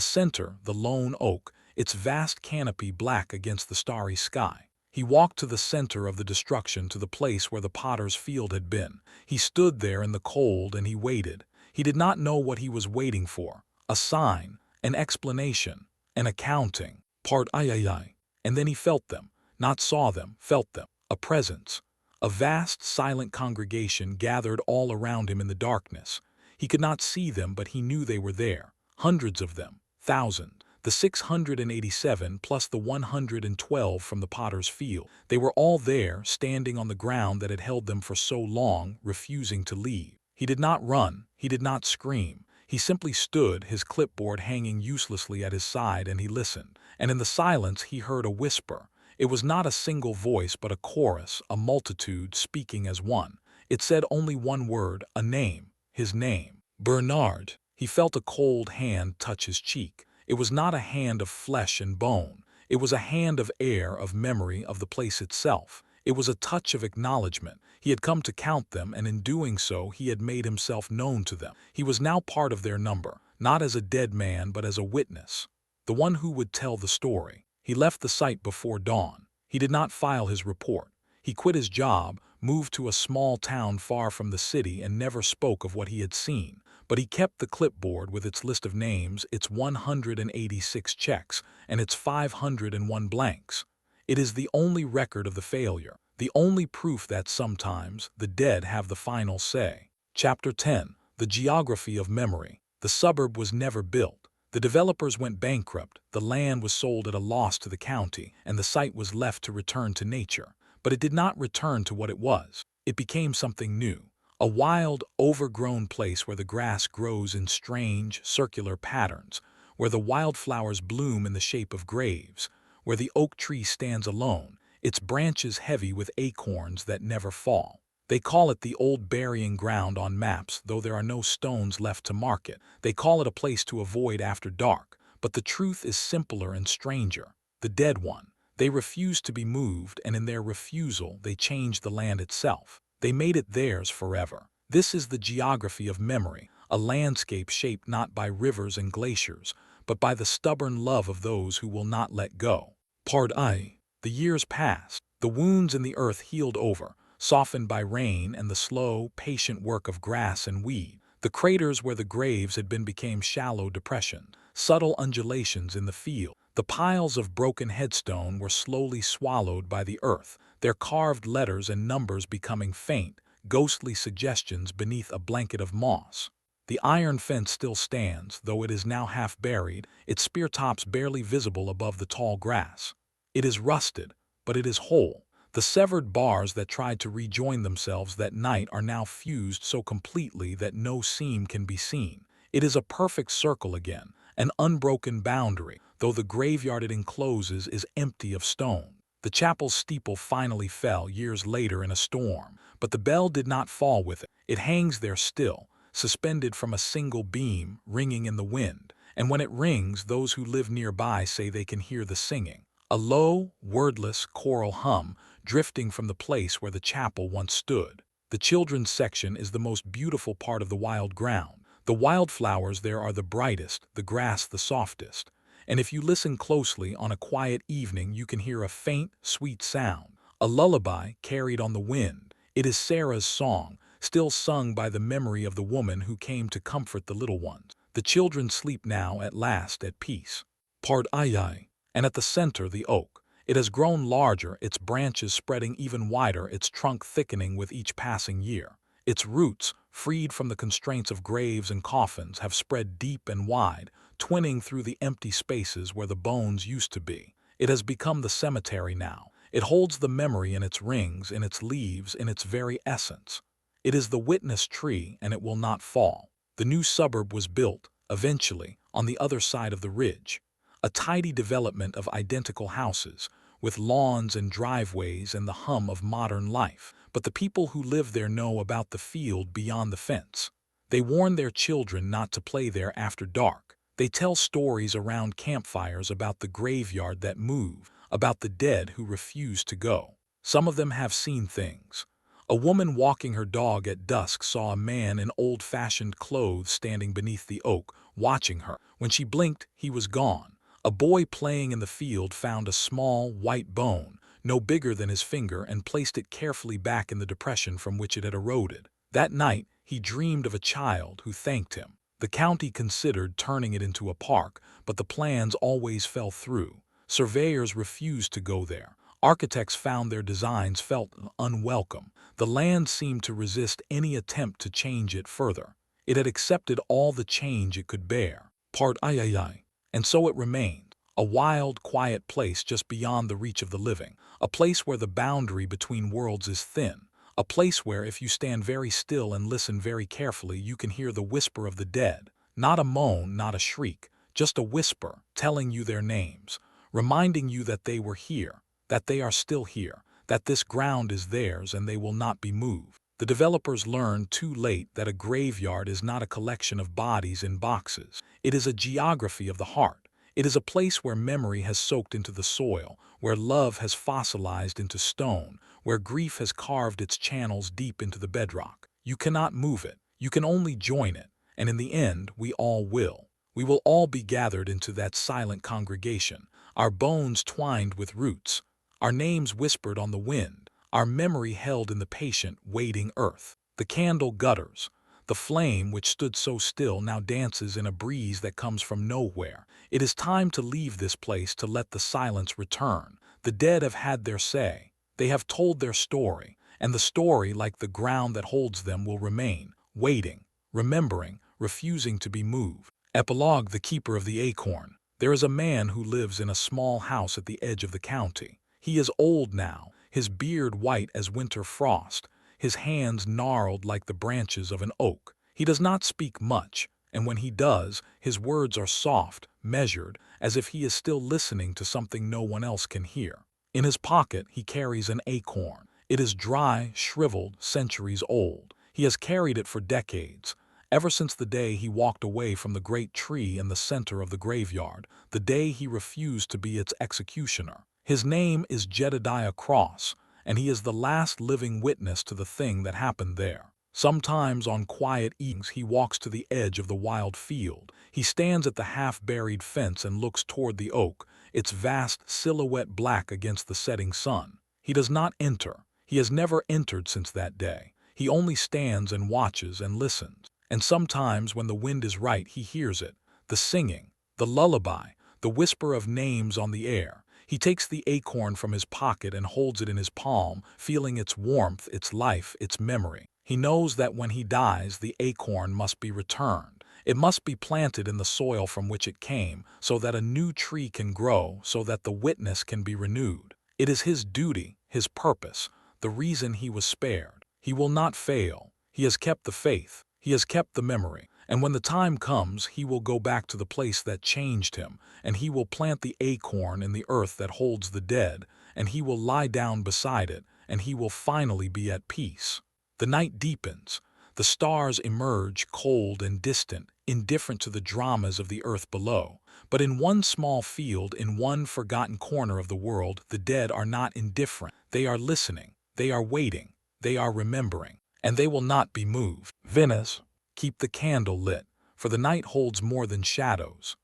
center, the lone oak, its vast canopy black against the starry sky. He walked to the center of the destruction, to the place where the potter's field had been. He stood there in the cold and he waited. He did not know what he was waiting for. A sign, an explanation, an accounting. Part III. And then he felt them, not saw them, felt them. A presence. A vast, silent congregation gathered all around him in the darkness. He could not see them, but he knew they were there. Hundreds of them, thousand. The 687 plus the 112 from the potter's field. They were all there, standing on the ground that had held them for so long, refusing to leave. He did not run, he did not scream. He simply stood, his clipboard hanging uselessly at his side, and he listened. And in the silence he heard a whisper. It was not a single voice but a chorus, a multitude speaking as one. It said only one word, a name, his name. Bernard. He felt a cold hand touch his cheek. It was not a hand of flesh and bone. It was a hand of air, of memory, of the place itself. It was a touch of acknowledgement. He had come to count them, and in doing so he had made himself known to them. He was now part of their number, not as a dead man but as a witness, the one who would tell the story. He left the site before dawn. He did not file his report. He quit his job, moved to a small town far from the city, and never spoke of what he had seen. But he kept the clipboard with its list of names, its 186 checks, and its 501 blanks. It is the only record of the failure, the only proof that sometimes the dead have the final say. Chapter 10. The Geography of Memory. The suburb was never built. The developers went bankrupt, the land was sold at a loss to the county, and the site was left to return to nature. But it did not return to what it was. It became something new. A wild, overgrown place where the grass grows in strange, circular patterns, where the wildflowers bloom in the shape of graves, where the oak tree stands alone, its branches heavy with acorns that never fall. They call it the old burying ground on maps, though there are no stones left to mark it. They call it a place to avoid after dark, but the truth is simpler and stranger. The dead one. They refused to be moved, and in their refusal they changed the land itself. They made it theirs forever. This is the geography of memory, a landscape shaped not by rivers and glaciers, but by the stubborn love of those who will not let go. Part I. The years passed. The wounds in the earth healed over, softened by rain and the slow, patient work of grass and weed. The craters where the graves had been became shallow depressions, subtle undulations in the field. The piles of broken headstone were slowly swallowed by the earth, their carved letters and numbers becoming faint, ghostly suggestions beneath a blanket of moss. The iron fence still stands, though it is now half buried, its spear tops barely visible above the tall grass. It is rusted, but it is whole. The severed bars that tried to rejoin themselves that night are now fused so completely that no seam can be seen. It is a perfect circle again, an unbroken boundary, though the graveyard it encloses is empty of stone. The chapel's steeple finally fell years later in a storm, but the bell did not fall with it. It hangs there still, suspended from a single beam, ringing in the wind, and when it rings, those who live nearby say they can hear the singing. A low, wordless choral hum drifting from the place where the chapel once stood. The children's section is the most beautiful part of the wild ground. The wildflowers there are the brightest, the grass the softest. And if you listen closely on a quiet evening, you can hear a faint, sweet sound, a lullaby carried on the wind. It is Sarah's song, still sung by the memory of the woman who came to comfort the little ones. The children sleep now at last at peace. Part II. And at the center the oak. It has grown larger, its branches spreading even wider, its trunk thickening with each passing year. Its roots, freed from the constraints of graves and coffins, have spread deep and wide, twinning through the empty spaces where the bones used to be. It has become the cemetery now. It holds the memory in its rings, in its leaves, in its very essence. It is the witness tree, and it will not fall. The new suburb was built, eventually, on the other side of the ridge. A tidy development of identical houses, with lawns and driveways and the hum of modern life. But the people who live there know about the field beyond the fence. They warn their children not to play there after dark. They tell stories around campfires about the graveyard that moved, about the dead who refused to go. Some of them have seen things. A woman walking her dog at dusk saw a man in old-fashioned clothes standing beneath the oak, watching her. When she blinked, he was gone. A boy playing in the field found a small, white bone, no bigger than his finger, and placed it carefully back in the depression from which it had eroded. That night, he dreamed of a child who thanked him. The county considered turning it into a park, but the plans always fell through. Surveyors refused to go there. Architects found their designs felt unwelcome. The land seemed to resist any attempt to change it further. It had accepted all the change it could bear. Part III. And so it remained, a wild, quiet place just beyond the reach of the living, a place where the boundary between worlds is thin, a place where if you stand very still and listen very carefully you can hear the whisper of the dead, not a moan, not a shriek, just a whisper telling you their names, reminding you that they were here, that they are still here, that this ground is theirs and they will not be moved. The developers learned too late that a graveyard is not a collection of bodies in boxes. It is a geography of the heart. It is a place where memory has soaked into the soil, where love has fossilized into stone, where grief has carved its channels deep into the bedrock. You cannot move it. You can only join it. And in the end, we all will. We will all be gathered into that silent congregation, our bones twined with roots, our names whispered on the wind, our memory held in the patient, waiting earth. The candle gutters. The flame which stood so still now dances in a breeze that comes from nowhere. It is time to leave this place, to let the silence return. The dead have had their say. They have told their story, and the story, like the ground that holds them, will remain, waiting, remembering, refusing to be moved. Epilogue: The Keeper of the Acorn. There is a man who lives in a small house at the edge of the county. He is old now, his beard white as winter frost, his hands gnarled like the branches of an oak. He does not speak much, and when he does, his words are soft, measured, as if he is still listening to something no one else can hear. In his pocket he carries an acorn. It is dry, shriveled, centuries old. He has carried it for decades, ever since the day he walked away from the great tree in the center of the graveyard, the day he refused to be its executioner. His name is Jedediah Cross, and he is the last living witness to the thing that happened there. Sometimes on quiet evenings he walks to the edge of the wild field. He stands at the half-buried fence and looks toward the oak, its vast silhouette black against the setting sun. He does not enter. He has never entered since that day. He only stands and watches and listens. And sometimes when the wind is right he hears it, the singing, the lullaby, the whisper of names on the air. He takes the acorn from his pocket and holds it in his palm, feeling its warmth, its life, its memory. He knows that when he dies, the acorn must be returned. It must be planted in the soil from which it came, so that a new tree can grow, so that the witness can be renewed. It is his duty, his purpose, the reason he was spared. He will not fail. He has kept the faith. He has kept the memory. And when the time comes, he will go back to the place that changed him, and he will plant the acorn in the earth that holds the dead, and he will lie down beside it, and he will finally be at peace. The night deepens. The stars emerge cold and distant, indifferent to the dramas of the earth below. But in one small field, in one forgotten corner of the world, the dead are not indifferent. They are listening. They are waiting. They are remembering. And they will not be moved. Venice, keep the candle lit, for the night holds more than shadows.